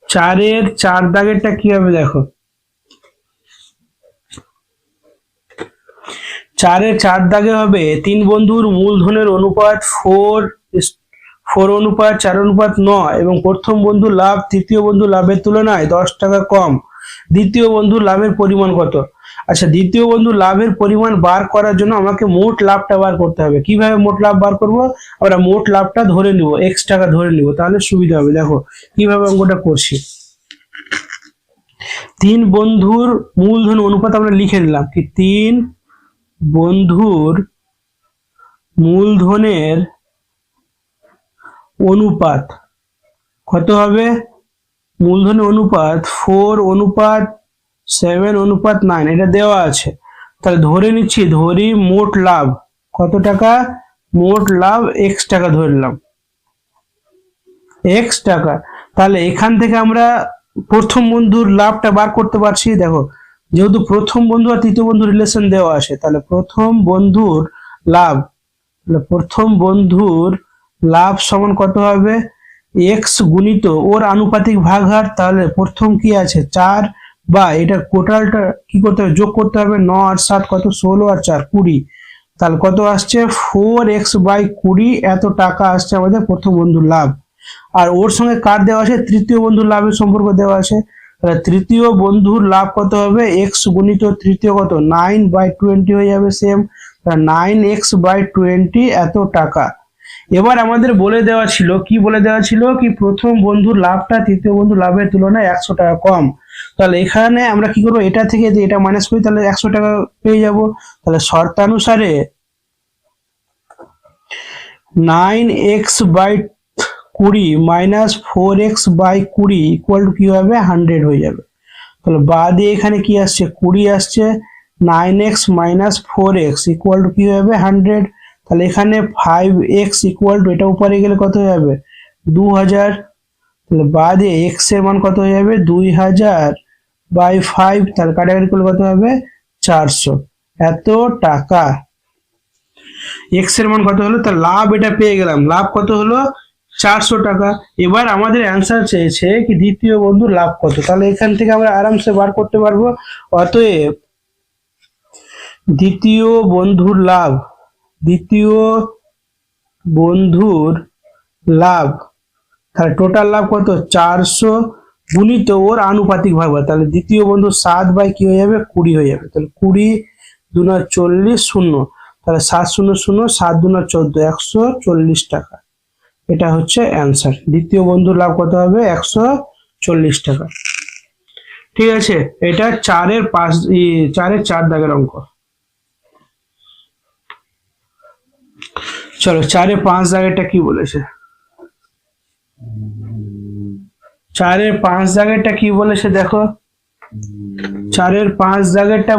চারের 4 দাগেরটা কি হবে দেখো, 4-এর 4 দাগে হবে 3 বন্ধুর মূলধনের অনুপাত 4:4:9 এবং প্রথম বন্ধুর লাভ তৃতীয় বন্ধুর লাভের তুলনায় 10 টাকা কম। দ্বিতীয় বন্ধুর লাভের পরিমাণ কত। আচ্ছা, দ্বিতীয় বন্ধুর লাভের পরিমাণ বার করার জন্য আমাকে মোট লাভটা বার করতে হবে। কিভাবে মোট লাভ বার করব, আমরা মোট লাভটা ধরে নিব, x টাকা ধরে নিব, তাহলে সুবিধা হবে। দেখো কিভাবে অঙ্কটা করছি, 3 বন্ধুর মূলধন অনুপাত আমরা লিখে নিলাম কি 3 বন্ধুর মূলধনের অনুপাত কত হবে, মূলধনের অনুপাত 4:7:9 এটা দেওয়া আছে। তাহলে ধরে নিচ্ছি, ধরি মোট লাভ কত টাকা, মোট লাভ x টাকা ধরলাম, x টাকা। তাহলে এখান থেকে আমরা প্রথম বন্ধুর লাভটা বার করতে পারছি। দেখো যেহেতু প্রথম বন্ধু আর তৃতীয় বন্ধুর রিলেশন দেওয়া আছে, তাহলে প্রথম বন্ধুর লাভ, সমান কত হবে x গুণিত ওর আনুপাতিক ভাগহার। তাহলে প্রথম কি আছে 4 বা এটা টোটালটা কি করতে হবে, যোগ করতে হবে, 9 আর 7 কত 16 আর 4 20। তাহলে কত আসছে 4x/20 এত টাকা আসছে আমাদের প্রথম বন্ধুর লাভ। আর ওর সঙ্গে কার দেওয়া আছে, তৃতীয় বন্ধুর লাভের সম্পর্ক দেওয়া আছে। তাহলে তৃতীয় বন্ধুর লাভ কত হবে, x গুণিত তৃতীয় কত 9/20 হয়ে যাবে সেম, 9x/20 এত টাকা। এবার আমাদের বলে দেওয়া ছিল কি প্রথম বন্ধুর লাভটা তৃতীয় বন্ধুর লাভের তুলনায় 100 টাকা কম। তাহলে এখানে আমরা কি করবো, এটা থেকে যদি এটা মাইনাস করি তাহলে 100 টাকা পেয়ে যাব। তাহলে শর্তানুসারে 9x/20 minus 4x/20 equal to কি হবে 100 হয়ে যাবে। তাহলে বাদে এখানে কি আসছে 20 আসছে, 9x minus 4x equal to কি হবে 100। তাহলে এখানে 5x ইকুয়াল টু এটা উপরে গেলে কত হয়ে যাবে 2000। তাহলে বাদে x এর মান কত হয়ে যাবে 2000/5, তাহলে কাটাকাটি করলে কত হবে 400। এত টাকা। এক্স এর মান কত হলো, তার লাভ এটা পেয়ে গেলাম, লাভ কত হলো 400 টাকা। এবার আমাদের অ্যান্সার চেয়েছে কি দ্বিতীয় বন্ধুর লাভ কত, তাহলে এখান থেকে আমরা আরামসে বার করতে পারবো। অতএব দ্বিতীয় বন্ধুর লাভ, দ্বিতীয় বন্ধুর লাভ, তাহলে টোটাল লাভ কত 400 গুণিত ওর আনুপাতিক ভাগ, তাহলে দ্বিতীয় বন্ধু 7 বাই কি হয়ে যাবে 20 হয়ে যাবে। তাহলে 20 দুনা 40 শূন্য, তাহলে 7 শূন্য শূন্য 7 দুনা 14 140 টাকা। এটা হচ্ছে অ্যান্সার, দ্বিতীয় বন্ধুর লাভ কত হবে 140 টাকা। ঠিক আছে, এটা 4-এর 4 দাগের অঙ্ক। চলো 4-এর 5 দাগেরটা কি বলেছে, 4-এর 5 দাগেরটা কি বলেছে দেখো। 4-এর 5 দাগেরটা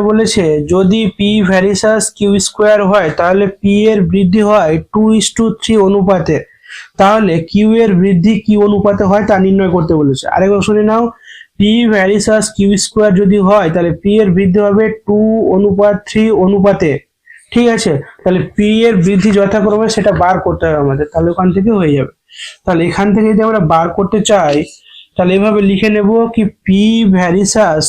বলেছে যদি পি ভ্যারিসাস কিউ স্কোয়ার হয় তাহলে পি এর বৃদ্ধি হয় 2:3 অনুপাতে, তাহলে কিউ এর বৃদ্ধি কি অনুপাতে হয় তা নির্ণয় করতে বলেছে। আরেকবার শুনে নাও, পি ভ্যারিসাস কিউ স্কোয়ার যদি হয় তাহলে পি এর বৃদ্ধি হবে 2:3 অনুপাতে। ঠিক আছে, তাহলে পি এর বৃদ্ধি যথাক্রমে সেটা বার করতে হবে আমাদের, তাহলে ওখান থেকে হয়ে যাবে। তাহলে এখান থেকে যদি আমরা বার করতে চাই তাহলে এভাবে লিখে নেব কি পি ভ্যারিসাস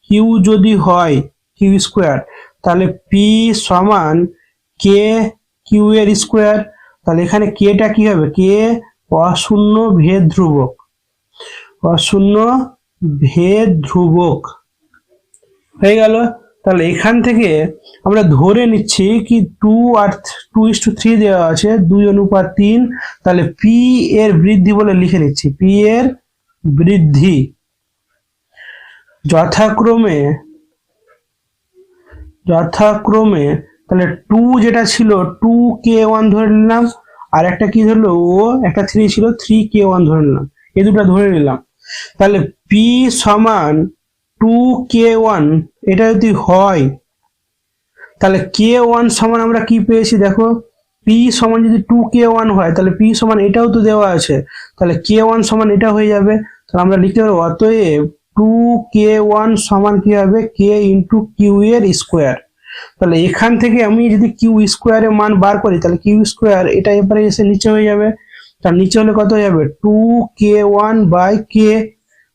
কিউ যদি হয় কিউ স্কোয়ার, তাহলে পি সমান কে কিউ এর স্কোয়ার। তাহলে এখানে কেটা কি হবে, কে অশূন্য ভেদ ধ্রুবক, অশূন্য ভেদ ধ্রুবক হয়ে গেল। তাহলে এখান থেকে আমরা ধরে নিচ্ছি কি 2 আর 2:3 দেওয়া আছে, 2:3, তাহলে পি এর বৃদ্ধি বলে লিখে নিচ্ছি, পি এর বৃদ্ধি যথাক্রমে তাহলে 2 যেটা ছিল 2k1 ধরে নিলাম, আর একটা কি ধরলো ও একটা 3 ছিল 3k1 ধরে নিলাম, এই দুটো ধরে নিলাম। তাহলে পি সমান 2k1 এটা যদি হয় তাহলে k1 সমান আমরা কি পেয়েছি দেখো, পি সমান যদি 2k1 হয় তাহলে পি সমান এটাও তো দেওয়া আছে, তাহলে k1 সমান এটা হয়ে যাবে। তাহলে আমরা লিখতে পারবো অতএব 2k1 সমান কি হবে k ইন্টু কিউ এর স্কোয়ার। তাহলে এখান থেকে আমি যদি কিউ স্কোয়ারের মান বার করি তাহলে কিউ স্কোয়ার এটা এবারে এসে নিচে হয়ে যাবে, তার নিচে হলে কত হয়ে যাবে 2k1 বাই কে।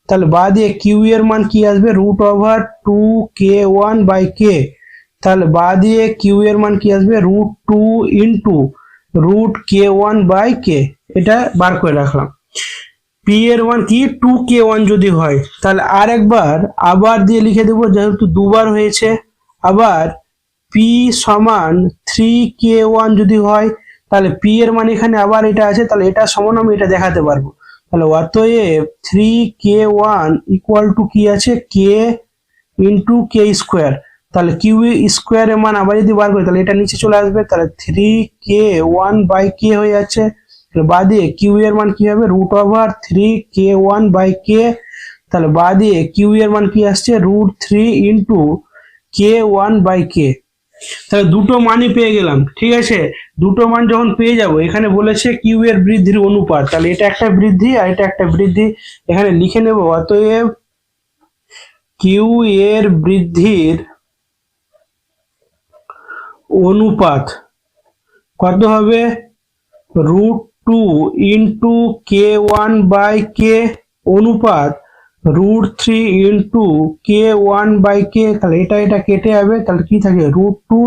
তাহলে বাদ দিয়ে কিউ এর মান কি আসবে √2k1 বাই কে, তাহলে বাদ দিয়ে কিউ এর মান কি আসবে √2 ইন্টু √k1 বাই কে। এটা বার করে রাখলাম। পি এর মান কি 2k1 যদি হয় তাহলে আর একবার আবার দিয়ে লিখে দেবো, যেহেতু দুবার হয়েছে। আবার পি সমান 3k1 যদি হয় তাহলে পি এর মান এখানে আবার এটা আছে, তাহলে এটা সমান আমি এটা দেখাতে পারবো। তাহলে অতএব 3k1 ইকুয়াল টু কি আছে কে ইন্টু কে স্কোয়ার। তাহলে কিউ স্কোয়ার এর মান আবার যদি বার করি তাহলে এটা নিচে চলে আসবে, তাহলে 3k1 বাই কে হয়ে যাচ্ছে। বাদে কিউ এর মান কি হবে √3k1 বাই কে, তাহলে বাদে কিউ এর মান কি আসছে √3 ইন্টু k1 বাই কে। তাহলে দুটো মানই পেয়ে গেলাম। ঠিক আছে, দুটো মান যখন পেয়ে যাব, এখানে বলেছে কিউ এর বৃদ্ধির অনুপাত, তাহলে এটা একটা বৃদ্ধি আর এটা একটা বৃদ্ধি, এখানে লিখে নেব অতএব কিউ এর বৃদ্ধির অনুপাত কত হবে √2 ইন্টু k1 বাই কে অনুপাত √3 ইন্টু k1 বাই কে। তাহলে এটা কেটে যাবে, তাহলে কি থাকে √2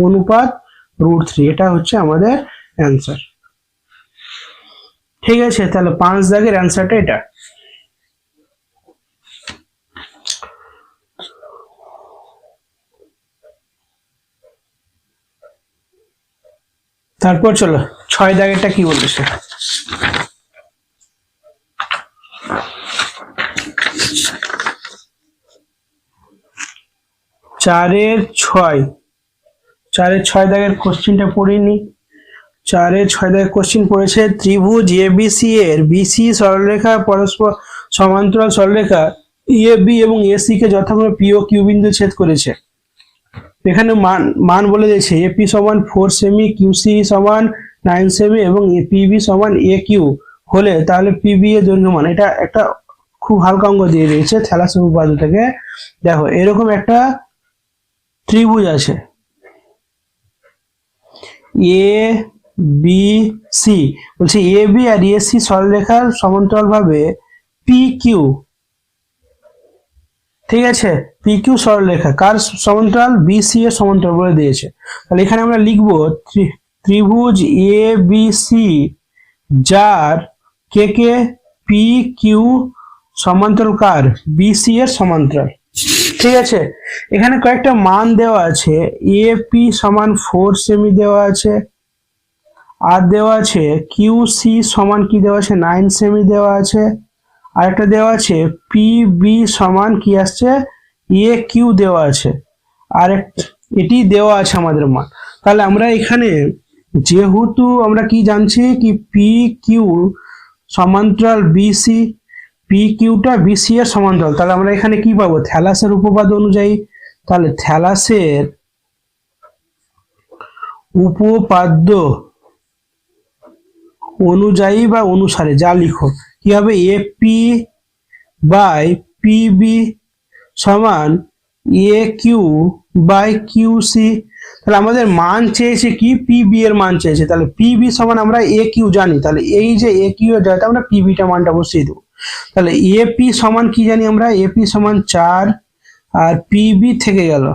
অনুপাত √3, এটা হচ্ছে আমাদের অ্যান্সার। ঠিক আছে, তাহলে 5 দাগের অ্যান্সারটা এটা। তারপর চলো 6 দাগেরটা কি বলেছে। 4-6 দাগের কোশ্চেনটা পড়িনি। 4-6 দাগের কোশ্চেন পড়েছে ত্রিভুজ এবিসি এর বিসি সরলরেখা পরস্পর সমান্তরাল সরলরেখা এবি এবং এসি কে যথাক্রমে পি ও কিউ বিন্দু ছেদ করেছে। এখানে মান বলে দিয়েছে এপি সমান 4 সেমি, কিউসি সমান 9 সেমি এবং পিবি সমান এ কিউ হলে তাহলে পিবি এর দৈর্ঘ্য মান, এটা একটা খুব হালকা অঙ্ক দিয়ে দিয়েছে থ্যালাসের উপপাদ্য থেকে। দেখো এরকম একটা ত্রিভুজ আছে এ বি সি, বলছি A B R A C সরলরেখার সমান্তরাল ভাবে পি কিউ, ঠিক আছে, পি কিউ সরলরেখা কার সমান্তরাল, বি সি এর সমান্তরাল বলে দিয়েছে। তাহলে এখানে আমরা লিখবো ত্রিভুজ এ বি সি যার কে কে পি কিউ সমান্তরাল কার, বি সি এর সমান্তরাল। ঠিক আছে, এখানে কয়েকটা মান দেওয়া আছে, এ পি সমান 4 সেমি দেওয়া আছে, আর দেওয়া আছে কিউ সি সমান কি দেওয়া আছে 9 সেমি দেওয়া আছে, আর একটা দেওয়া আছে পি বি সমান কি আসছে এ কিউ দেওয়া আছে, আর এটি দেওয়া আছে আমাদের মান। তাহলে আমরা এখানে যেহেতু আমরা কি জানছি কি পি কিউ সমান্তরাল বিসি, পি কিউটা বিসি এর সমান্তরাল, তাহলে আমরা এখানে কি পাবো থ্যালাসের উপপাদ্য অনুযায়ী। তাহলে থ্যালাসের উপপাদ্য অনুযায়ী বা অনুসারে যা লিখো কি হবে, এপি বাই পিবি সমান এ কিউ বাই কিউ সি। তাহলে আমাদের মান চেয়েছে কি পিবি এর মান চেয়েছে, তাহলে পিবি সমান আমরা এ কিউ জানি, তাহলে এই যে এ কিউ এর জায়গায় আমরা পিবিটা মানটা বসিয়ে দেবো। তাহলে এপি সমান কি জানি আমরা, এপি সমান 4 আর পিবি থেকে গেল,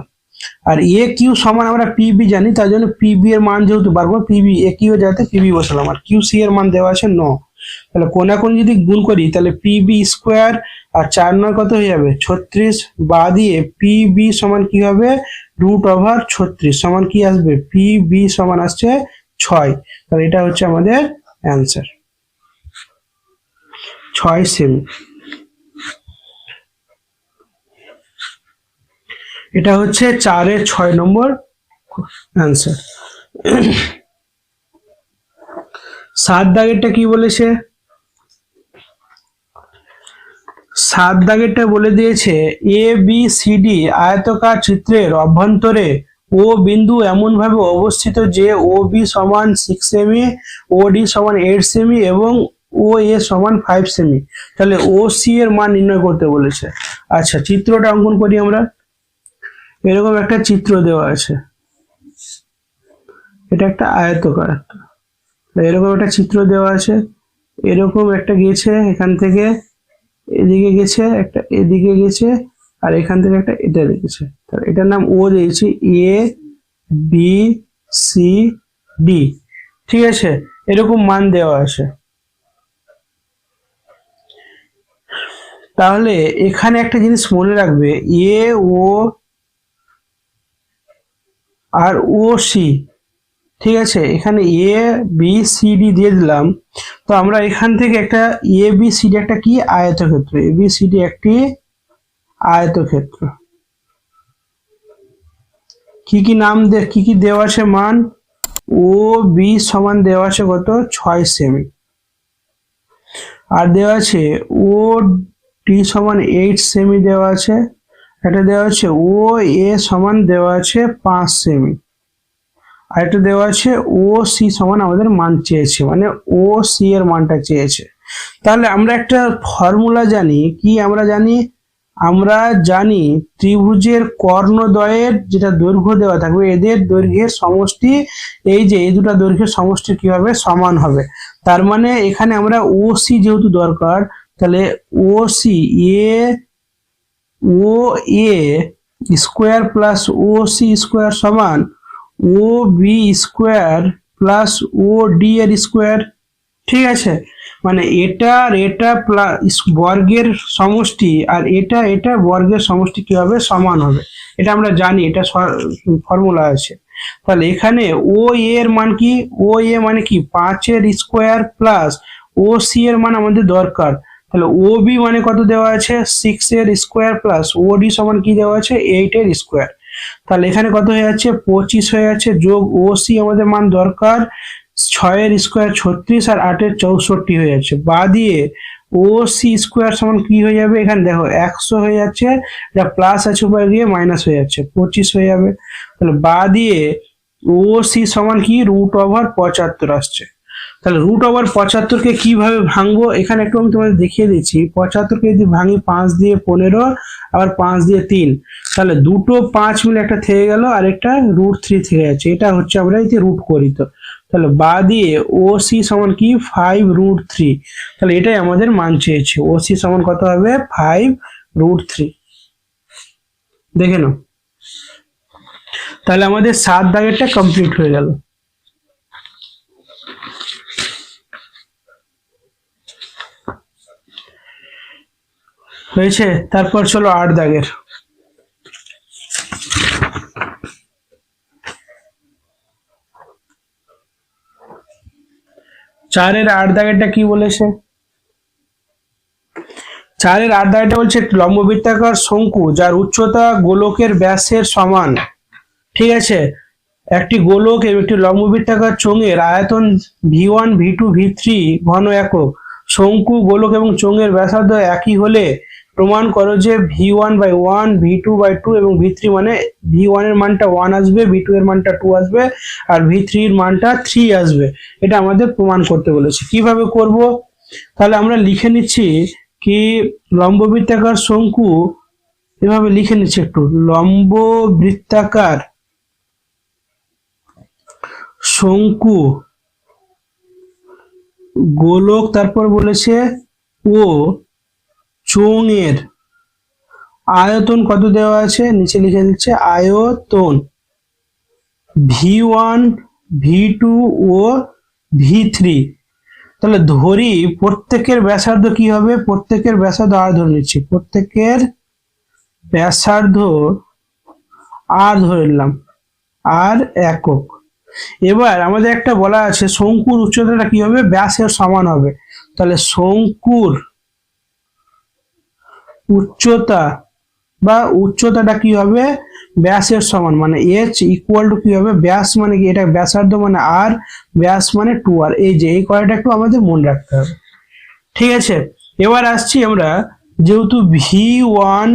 আর এ কিউ সমান আমরা পিবি জানি, তার জন্য পিবি এর মান যেহেতু পারবো পিবি এ কিউ এর জায়গাতে পিবি বসালাম, আর কিউ সি এর মান দেওয়া আছে 9। তাহলে কোনাকুনি যদি গুণ করি তাহলে পিবি স্কোয়ার আর 4 9 কত হয়ে যাবে 36, বা দিয়ে পিবি সমান কি হবে √36 সমান কি আসবে, পিবি সমান আসছে 6। তাহলে এটা হচ্ছে আমাদের অ্যান্সার 6 সেমি। এটা হচ্ছে 4-এর 6 নম্বর অ্যান্সার। 7 দাগেরটা কি বলেছে, 7 দাগেরটা বলে দিয়েছে এ বি সি ডি আয়তকার চিত্রের অভ্যন্তরে ও বিন্দু এমন ভাবে অবস্থিত যে ও বি সমান 6 সেমি, ও ডি সমান 8 সেমি এবং ও এ সমান 5 সেমি। তাহলে ও সি এর মান নির্ণয় করতে বলেছে। আচ্ছা চিত্রটা অঙ্কন করি আমরা। এরকম একটা চিত্র দেওয়া আছে, এটা একটা আয়তকার, এরকম একটা চিত্র দেওয়া আছে, এরকম একটা গেছে এখান থেকে এদিকে গেছে, একটা এদিকে গেছে, আর এখান থেকে একটা এটা গেছে, তাহলে এটার নাম ও দিয়েছি এ বি সি ডি। ঠিক আছে, এরকম মান দেওয়া আছে। তাহলে এখানে একটা জিনিস মনে রাখবে, এ ও আর ও সি, ঠিক আছে, এখানে এ বি সি ডি দিয়ে দিলাম। তো আমরা এখান থেকে একটা এ বি সি ডি একটা কি আয়তক্ষেত্র, এ বি সি ডি একটি আয়তক্ষেত্র। কি কি নাম কি কি দেওয়া আছে মান, ও বি সমান দেওয়া আছে কত 6 সেমি, আর দেওয়া আছে ও ডি সমান 8 সেমি দেওয়া আছে, এটা দেওয়া আছে ও এ সমান দেওয়া আছে 5 সেমি, আর এটা দেওয়া আছে ও সি সমান আমাদের মান চেয়েছে, মানে ও সি এর মানটা চেয়েছে। তাহলে আমরা একটা ফর্মুলা জানি, কি আমরা জানি ত্রিভুজের কর্ণদ্বয়ের যেটা দৈর্ঘ্য দেওয়া থাকবে এদের দৈর্ঘ্যের সমষ্টি, এই যে এই দুটো দৈর্ঘ্যের সমষ্টি কি হবে সমান হবে। তার মানে এখানে আমরা ও সি যেহেতু দরকার, তাহলে ও সি ও এ স্কোয়ার প্লাস ও সি স্কোয়ার সমান ও বি স্কোয়ার প্লাস ও ডি এর স্কোয়ার। ঠিক আছে, মানে এটা আর এটা প্লাস বর্গের সমষ্টি আর এটা বর্গের সমষ্টি কি হবে সমান হবে, এটা আমরা জানি, এটা ফর্মুলা আছে। তাহলে এখানে ও এর মান কি, ও এ মানে কি 5 এর স্কোয়ার প্লাস ও সি এর মান আমাদের দরকার, তাহলে ও বি মানে কত দেওয়া আছে 6 এর স্কোয়ার প্লাস ও ডি সমান কি দেওয়া আছে 8 এর স্কোয়ার। তাহলে এখানে কত হয়ে যাচ্ছে 25 হয়ে যাচ্ছে, যোগ ও সি আমাদের মান দরকার 6 এর স্কোয়ার 36 আর 8 এর 64 হয়ে যাচ্ছে, বা দিয়ে ও সি স্কোয়ার সমান কি হয়ে যাবে, এখানে দেখো 100 হয়ে যাচ্ছে, যা প্লাস আছে উপরে গিয়ে মাইনাস হয়ে যাচ্ছে 25 হয়ে যাবে। তাহলে বা দিয়ে ও সি সমান কি √75 আসছে। তাহলে √75 কে কিভাবে ভাঙবো এখানে একটু আমি তোমাদের দেখিয়ে দিচ্ছি। 75 কে যদি ভাঙি 5 দিয়ে 15 আবার 5 দিয়ে 3, তাহলে দুটো 5 মিলে একটা থেকে গেল আর একটা √3 থেকে যাচ্ছে। এটা হচ্ছে আমরা যদি রুট করি তো, তাহলে বা দিয়ে ও সি সমান কি 5√3। তাহলে এটাই আমাদের মান চেয়েছে। ও সি সমান কত হবে 5√3। দেখে নাও, তাহলে আমাদের 7 দাগেরটা কমপ্লিট হয়ে গেল। হয়েছে, তারপর চলো 8 দাগের। 4-এর 8 দাগেরটা কি বলেছে? 4-এর 8 দাগেরটা বলছে লম্ববৃত্তাকার শঙ্কু যার উচ্চতা গোলকের ব্যাসের সমান। ঠিক আছে, একটি গোলক এবং একটি লম্ববৃত্তাকার চোঙের আয়তন v1 v2 v3 ঘন একক। শঙ্কু, গোলক এবং চোঙের ব্যাসার্ধ একই হলে প্রমাণ করো যে v1/1 v2/2 এবং v3 মানে v1 এর মানটা 1 আসবে, v2 এর মানটা 2 আসবে আর v3 এর মানটা 3 আসবে। এটা আমাদের প্রমাণ করতে বলেছে। কিভাবে করব? তাহলে আমরা লিখে নিচ্ছি কি লম্ববৃত্তাকার শঙ্কু, এভাবে লিখে নিচ্ছি একটু, লম্ববৃত্তাকার শঙ্কু গোলক, তারপর বলেছে ও চোঙের আয়তন কত দেওয়া আছে, নিচে লিখে দিচ্ছে আয়তন v1 v2 ও v3। তাহলে ধরি প্রত্যেকের ব্যাসার্ধ কি হবে, প্রত্যেকের ব্যাসার্ধ আর ধরে নিচ্ছি, প্রত্যেকের ব্যাসার্ধ আর ধরে নিলাম, আর একক। এবার আমাদের একটা বলা আছে শঙ্কুর উচ্চতাটা কি হবে, ব্যাসের সমান হবে। তাহলে শঙ্কুর উচ্চতা বা উচ্চতাটা কি হবে, ব্যাসের সমান, মানে h ইকুয়াল টু কি হবে, ব্যাস মানে কি, এটা ব্যাসার্ধ মানে আর, ব্যাস মানে 2r। এই যে এই কয়টা একটু আমাদের মনে রাখতে হবে। ঠিক আছে, এবার আসছি আমরা, যেহেতু v1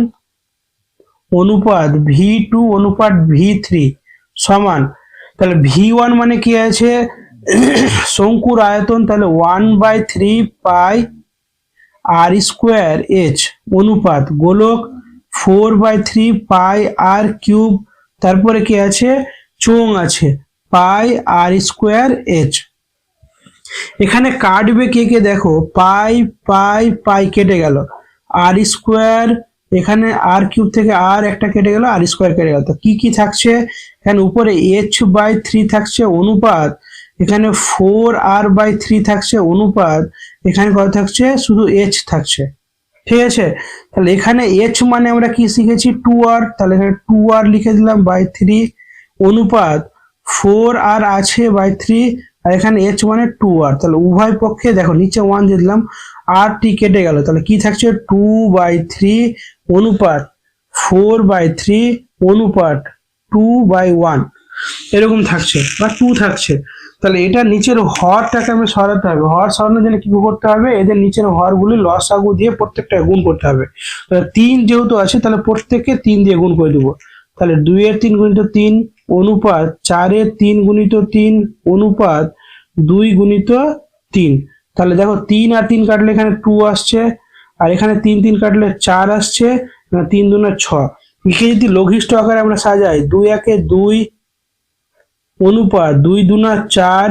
অনুপাত v2 অনুপাত v3 সমান, তাহলে v1 মানে কি আছে, শঙ্কুর আয়তন, তাহলে 1/3 পাই আর স্কোয়ার h অনুপাত গোলক 4/3 পাই আর কিউব, তারপরে কি আছে চোঙ আছে পাই আর স্কোয়ার h। এখানে কাটবে কে কে, দেখো পাই পাই পাই কেটে গেল, আর স্কোয়ার, এখানে আর কিউব থেকে আর একটা কেটে গেল, আর স্কোয়ার কেটে গেল। তো কি কি থাকছে এখানে, উপরে h/3 থাকছে অনুপাত, এখানে 4r/3 থাকছে অনুপাত, এখানে কত থাকছে, শুধু h থাকছে। ঠিক আছে, তাহলে এখানে h মানে আমরা কি শিখেছি 2r, তাহলে এখানে 2r লিখে দিলাম বাই 3 অনুপাত 4r আছে বাই 3 আর এখানে h মানে 2r। তাহলে উভয় পক্ষে দেখো নিচে 1 দিয়ে দিলাম, r টি কেটে গেল, তাহলে কি থাকছে 2/3 অনুপাত 4/3 অনুপাত 2/1 এরকম থাকছে বা 2 থাকছে। তাহলে এটা নিচের হরটাকে আমি সরাতে হবে, হর সরানোর জন্য কি করতে হবে, এদের নিচের হরগুলি লসাগু দিয়ে প্রত্যেকটা গুণ করতে হবে। তাহলে 3 যেহেতু আছে তাহলে প্রত্যেককে 3 দিয়ে গুণ করে দেবো। তাহলে 2-এর 3 গুণিত 3 অনুপাত 4-এর 3 গুণিত 3 অনুপাত 2 গুণিত 3। তাহলে দেখো 3 আর 3 কাটলে এখানে 2 আসছে, আর এখানে 3 3 কাটলে 4 আসছে, 3 2 6। একে যদি লঘিষ্ঠ আকারে আমরা সাজাই, 2 1 2 অনুপাত 2 2 4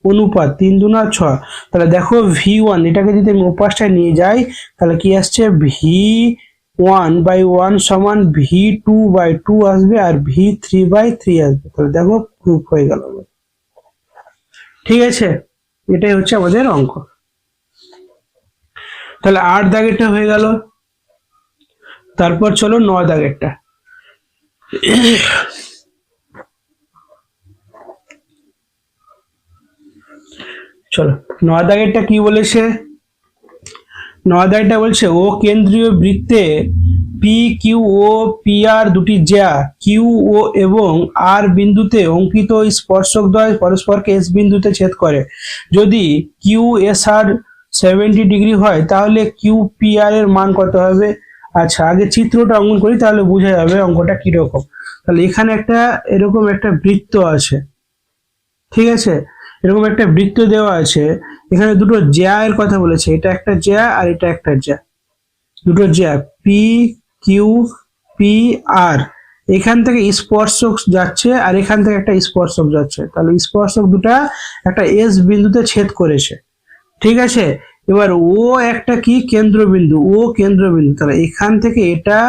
অনুপাত 3 2 6। তাহলে দেখো v1 এটাকে যদি আমি ওপাশটায় নিয়ে যাই তাহলে কি আসছে, v1/1 সমান v2/2 আসবে আর v3/3 আসবে। তাহলে দেখো প্রুফ হয়ে গেল। ঠিক আছে, এটাই হচ্ছে আমাদের অঙ্ক। তাহলে 8 দাগেরটা হয়ে গেল, তারপর চলো 9 দাগেরটা। চলো 9 দাগেরটা কি বলেছে, 9 দাগেরটা বলছে ও কেন্দ্রীয় বৃত্তে P Q O P R দুটি জ্যা কিউ ও এবং আর বিন্দুতে অঙ্কিত স্পর্শকদ্বয় পরস্পরকে এস বিন্দুতে ছেদ করে। যদি কিউ এস আর 70 ডিগ্রি হয় তাহলে কিউ পি আর এর মান কত হবে। আচ্ছা, আগে চিত্রটা অঙ্কন করি তাহলে বোঝা যাবে অঙ্কটা কিরকম। তাহলে এখানে একটা এরকম একটা বৃত্ত আছে, ঠিক আছে, এরকম একটা বৃত্ত দেওয়া আছে, এখানে দুটো জ্যা এর কথা বলেছে, এটা একটা জ্যা আর এটা একটা জ্যা, দুটো জ্যা পি কিউ পি আর, এখান থেকে স্পর্শক যাচ্ছে আর এখান থেকে একটা স্পর্শক যাচ্ছে, তাহলে স্পর্শক দুটা একটা এস বিন্দুতে ছেদ করেছে, ঠিক আছে। এবার ও একটা কি কেন্দ্রবিন্দু, ও কেন্দ্রবিন্দু, তাহলে এখান থেকে এটা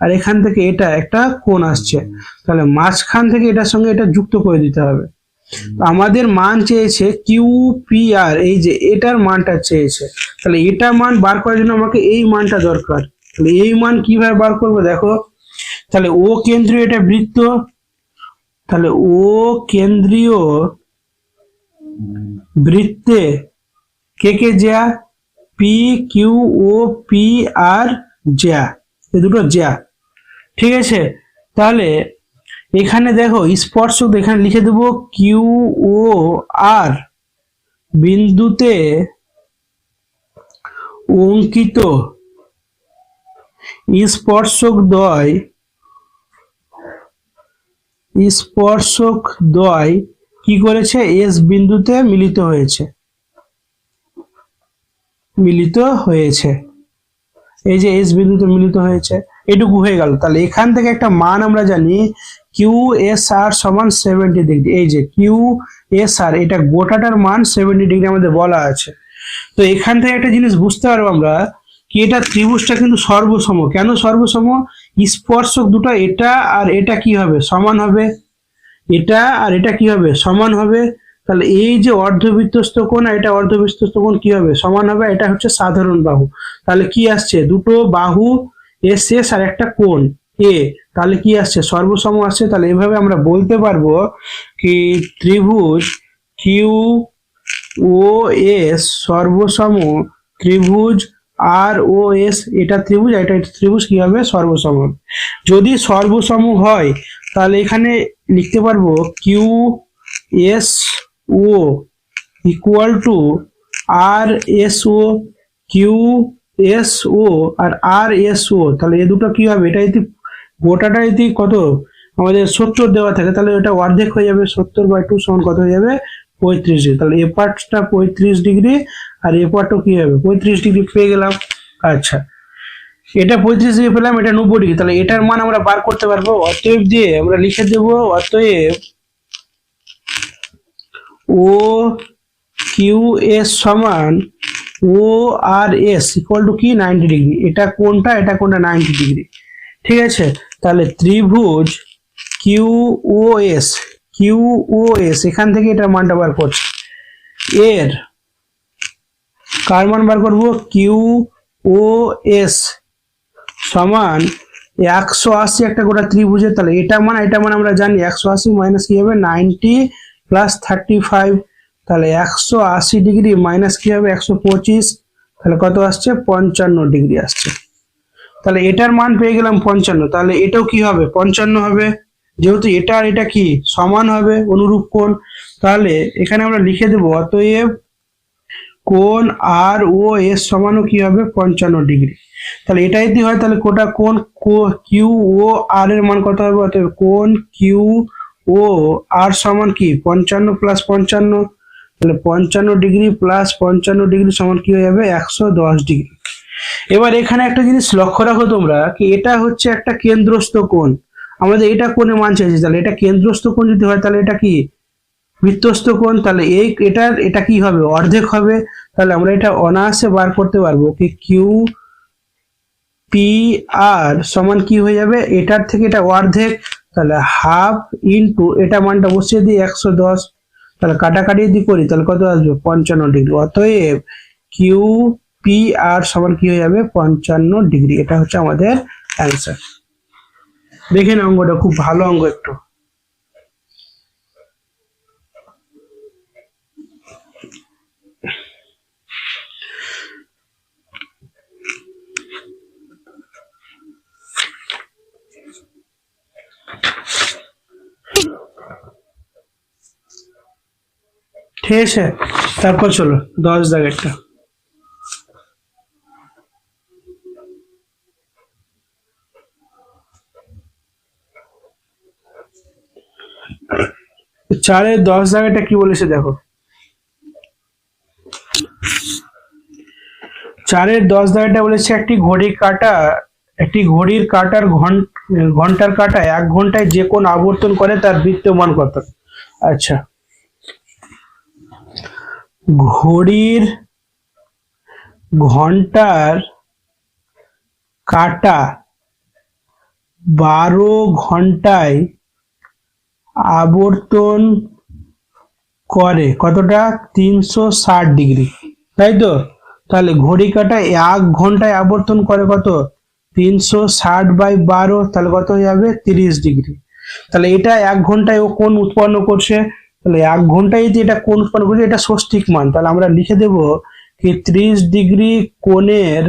আর এখান থেকে এটা একটা কোণ আসছে, তাহলে মাঝখান থেকে এটার সঙ্গে এটা যুক্ত করে দিতে হবে। আমাদের মান চেয়েছে কিউ পি আর, এই যে এটার মানটা চেয়েছে, তাহলে এটা মান বার করার জন্য আমাকে এই মানটা দরকার, তাহলে এই মান কিভাবে বার করবো দেখো, তাহলে ও কেন্দ্রীয় এটা বৃত্ত, তাহলে ও কেন্দ্রীয় বৃত্তে কে কে জ্যা, P Q O P R জ্যা, এই দুটো জ্যা, ঠিক আছে। তাহলে এখানে দেখো স্পর্শক এখানে লিখে দেবো কিউ ও আর বিন্দুতে অঙ্কিত স্পর্শক দ্বয় কি করেছে, এস বিন্দুতে মিলিত হয়েছে, এই যে এস বিন্দুতে মিলিত হয়েছে, এটুকু হয়ে গেল। তাহলে এখান থেকে একটা মান আমরা জানি কিউ এস আর সমান 70 ডিগ্রি, এই যে কিউ এস আর এটা গোটাটার মান 70 ডিগ্রি আমাদের বলা আছে। তো এখান থেকে একটা জিনিস বুঝতে পারবো আমরা কি এটা ত্রিভুজটা কিন্তু সর্বসম, কেন সর্বসম, স্পর্শক দুটো এটা আর এটা কি হবে সমান হবে, এটা আর এটা কি হবে সমান হবে, তাহলে এই যে অর্ধবৃত্তস্থ কোণ আর এটা অর্ধবৃত্তস্থ কোণ কি হবে সমান হবে, এটা হচ্ছে সাধারণ বাহু, তাহলে কি আসছে দুটো বাহু এস এস আর একটা কোণ এ, তাহলে কি আসছে সর্বসম আসছে। তাহলে এভাবে আমরা বলতে পারবো কি ত্রিভুজ কিউ ও এস সর্বসম ত্রিভুজ আর ও এস, এটা ত্রিভুজ এটা ত্রিভুজ কি হবে সর্বসম। যদি সর্বসম হয় তাহলে এখানে লিখতে পারবো Q S O equal to R S O, Q S O R S O, তাহলে এ দুটো কি হবে, এটা যদি গোটাটা যদি কত আমাদের 70 দেওয়া থাকে তাহলে এটা অর্ধেক হয়ে যাবে, 70/2 সমান কত হয়ে যাবে 35 ডিগ্রি, তাহলে এ পার্টটা 35 ডিগ্রি আর এ পার্টও কি হবে 35 ডিগ্রি পেয়ে গেলাম। আচ্ছা এটা 35 ডিগ্রি পেলাম, এটা 90 ডিগ্রি, তাহলে এটার মান আমরা বার করতে পারবো, অতএব দিয়ে আমরা লিখে দেব অতএব ও কিউ এস সমান ও আর এস ইকুয়াল টু কি 90 ডিগ্রি, এটা কোনটা 90 ডিগ্রি, ঠিক আছে। তাহলে ত্রিভুজ কিউ ও এস এখান থেকে এটার মানটা বার করছে, এর কার মান বার করবো কিউ ও এস সমান 180 একটা গোটা ত্রিভুজের, তাহলে এটা মান আমরা জানি 180 মাইনাস কি হবে 90 প্লাস 35, তাহলে 180 ডিগ্রি মাইনাস কি হবে 125, তাহলে কত আসছে 55 ডিগ্রি আসছে, তাহলে এটার মান পেয়ে গেলাম 55, তাহলে এটাও কি হবে 55 হবে, যেহেতু এটা আর এটা কি সমান হবে অনুরূপ কোণ, তাহলে এখানে আমরা লিখে দেবো অতএব কোণ আর ও এস সমানও কি হবে 55 ডিগ্রি, তাহলে এটা যদি হয় তাহলে কোটা কোণ কিউ ও আর এর মান কত হবে, অতএব কোণ কিউ ও আর সমান কি 55 প্লাস 55, তাহলে 55 ডিগ্রি প্লাস 55 ডিগ্রি সমান কি হয়ে যাবে 110 ডিগ্রি। এবার এখানে একটা জিনিস লক্ষ্য রাখো তোমরা কি এটা হচ্ছে একটা কেন্দ্রস্থ কোণ, আমাদের এটা কোণের মান চাইছে, তাহলে এটা কেন্দ্রস্থ কোণ যদি হয় তাহলে এটা কি বৃত্তস্থ কোণ, তাহলে এটা কি হবে অর্ধেক হবে, তাহলে আমরা এটা অনায়াসে বার করতে পারবো কি কিউ পি আর সমান কি হয়ে যাবে এটার থেকে এটা অর্ধেক, তাহলে হাফ ইন্টু এটা মানটা বসিয়ে দিই 110, তাহলে কাটাকাটি যদি করি তাহলে কত আসবে 55 ডিগ্রি, অতএব কিউ পি আর সমান কি হয়ে যাবে 55 ডিগ্রি, এটা হচ্ছে আমাদের অ্যান্সার। দেখেন অঙ্কটা খুব ভালো অঙ্ক একটু। ঠিক আছে, তারপর চলো 10 দাগেরটা। 4 10 দাগেরটা কি বলেছে দেখো, 4 10 দাগেরটা বলেছে একটি ঘড়ির কাঁটার ঘন্টার কাঁটা 1 ঘন্টায় যে কোণ আবর্তন করে তার বৃত্তীয় মান কত। আচ্ছা, ঘড়ির ঘন্টার কাঁটা 12 ঘন্টায় আবর্তন করে কতটা, 360 ডিগ্রি, তাই তো। তাহলে ঘড়ি কাঁটা 1 ঘন্টায় আবর্তন করে কত, 360/12, তাহলে কত হয়ে যাবে, 30 ডিগ্রি। তাহলে এটা 1 ঘন্টায় ও কোণ উৎপন্ন করছে, তাহলে 1 ঘন্টায় যদি এটা কোণ উৎপন্ন করছে, এটা ষষ্ঠিক মান, তাহলে আমরা লিখে দেব কি 30 ডিগ্রি কোণের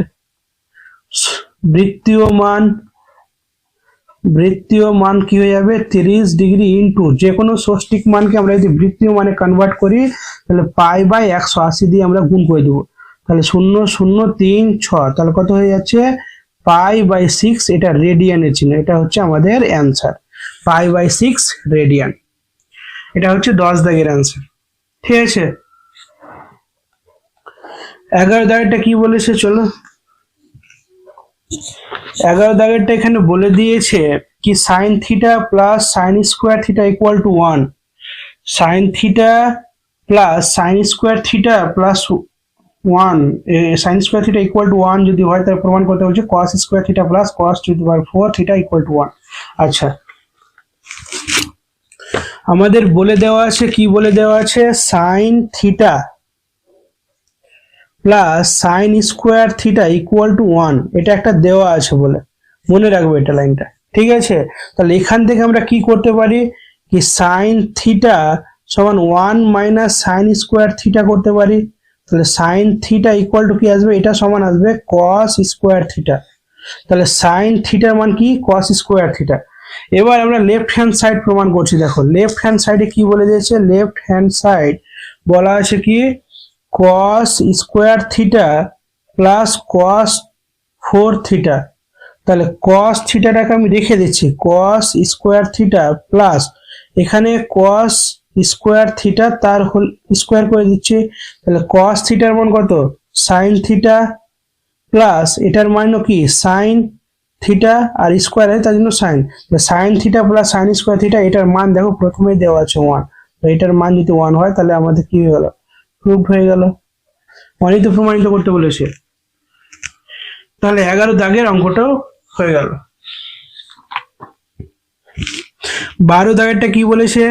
বৃত্তীয় মান কি হয়ে যাবে, 30 ডিগ্রি ইন্টু যে কোনো ষষ্ঠিক মানকে আমরা যদি বৃত্তীয় মানে কনভার্ট করি, তাহলে π/180 দিয়ে আমরা গুণ করে দেবো, তাহলে 0036, তাহলে কত হয়ে যাচ্ছে, π/6, এটা রেডিয়ানের চিহ্ন, এটা হচ্ছে আমাদের অ্যান্সার, π/6 রেডিয়ান। এটা হচ্ছে 10 দাগের অ্যান্সার, ঠিক আছে। 11 দাগেরটা কি বলেছে, চলো 11 দাগেরটা এখানে বলে দিয়েছে কি sin theta plus sin square theta equal to 1, sin theta plus sin square theta plus 1, sin square theta equal to 1 যদি হয় তাহলে প্রমাণ করতে হচ্ছে cos square theta plus cos to the power 4 theta equal to 1। আচ্ছা, আমাদের বলে দেওয়া আছে, কি বলে দেওয়া আছে, sin theta plus sine square theta equal to 1, এটা একটা দেওয়া আছে বলে মনে রাখবো এটা লাইনটা, ঠিক আছে। তাহলে এখান থেকে আমরা কি করতে পারি, কি সাইন থিটা সমান 1 মাইনাস সাইন স্কোয়ার থিটা করতে পারি, তাহলে সাইন থিটা ইকুয়াল টু কি আসবে, এটা সমান আসবে কস স্কোয়ার থিটা, তাহলে সাইন থিটার মান কি, কস স্কোয়ার থিটা। এবার আমরা লেফট হ্যান্ড সাইড প্রমাণ করছি, দেখো লেফট হ্যান্ড সাইডে কি বলে দিয়েছে, লেফট হ্যান্ড সাইড বলা আছে কি cos square theta plus cos 4 theta, তাহলে cos থিটাটাকে আমি রেখে দিচ্ছি, cos স্কোয়ার থিটা প্লাস এখানে cos স্কোয়ার থিটা তার হোল স্কোয়ার করে দিচ্ছি, তাহলে cos থিটার মান কত, sin থিটা প্লাস এটার মান কি sin থিটা আর স্কোয়ার আছে তার জন্য sin, sin theta plus sin square theta, এটার মান দেখো প্রথমেই দেওয়া আছে 1, তো এটার মান যদি 1 হয় তাহলে আমাদের কি হয়ে গেল, প্রুফ হয়ে গেল, অনিত প্রমাণিত করতে বলেছে। তাহলে 11 দাগের অঙ্কটাও হয়ে গেল। 12 দাগেরটা কি বলেছে,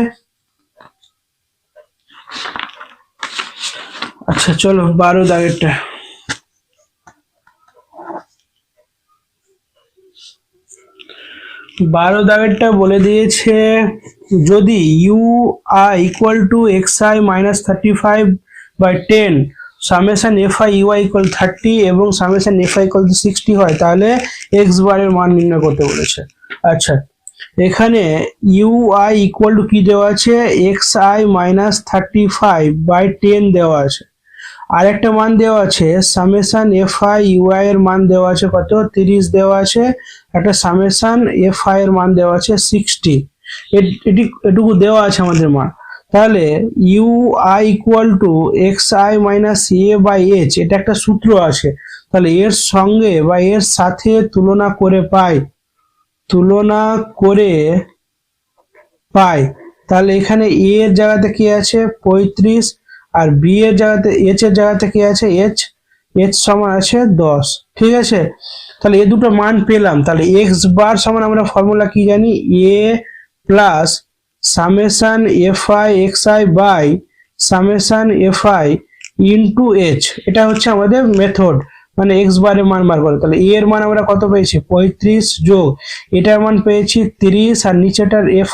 আচ্ছা চলো 12 দাগেরটা, 12 দাগেরটা বলে দিয়েছে যদি U I equal to x I minus 35/10 summation F I U I equal 30 এবং সামেশন এফ আই ইকুয়াল 60 হয়, তাহলে এক্স বারের মান নির্ণয় করতে বলেছে। আচ্ছা, এখানে ইউ আই ইকুয়াল টু কি দেওয়া আছে, এক্স আই মাইনাস 35/10 দেওয়া আছে, আর একটা মান দেওয়া আছে summation F I U I এর মান দেওয়া আছে কত, 30 দেওয়া আছে, একটা সামেশন এফ আই এর মান দেওয়া আছে 60, এটুকু দেওয়া আছে আমাদের মান। তাহলে U I equal to x I minus A by H, এটা একটা সূত্র আছে, তাহলে এর সঙ্গে বা এর সাথে তুলনা করে পাই, তাহলে এখানে এ এর জায়গাতে কি আছে 35, আর বি এর জায়গাতে এইচ এর জায়গাতে কি আছে এইচ সমান আছে 10, ঠিক আছে। তাহলে এ দুটো মান পেলাম, তাহলে এক্স বার সমান আমরা ফর্মুলা কি জানি, A plus summation F I X I by summation F I into H, এটা হচ্ছে আমাদের মেথড, মানে এক্স বারের মান বার করে। তাহলে এ এর মান আমরা কত পেয়েছি 35 যোগ এটার মান পেয়েছি 30, আর নিচেটার এফ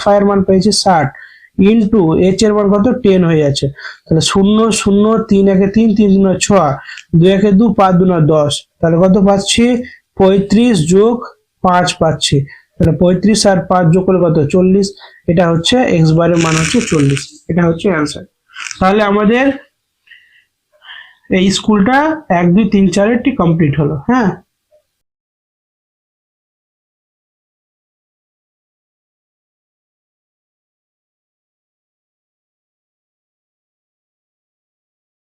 আই এর মান পেয়েছি 60 ইন্টু এইচ এর মান কত 10 হয়ে যাচ্ছে, তাহলে 0 0 3 1 3 3 2 6 2 1 2 5 2 10, তাহলে কত পাচ্ছি 35 যোগ 5 পাচ্ছি, তাহলে 35 আর 5 যোগ করলে কত 40, এটা হচ্ছে এক্স বারের মান হচ্ছে 40, এটা হচ্ছে অ্যান্সার। তাহলে আমাদের এই স্কুলটা 1 2 3 4 এরটি কমপ্লিট হলো। হ্যাঁ।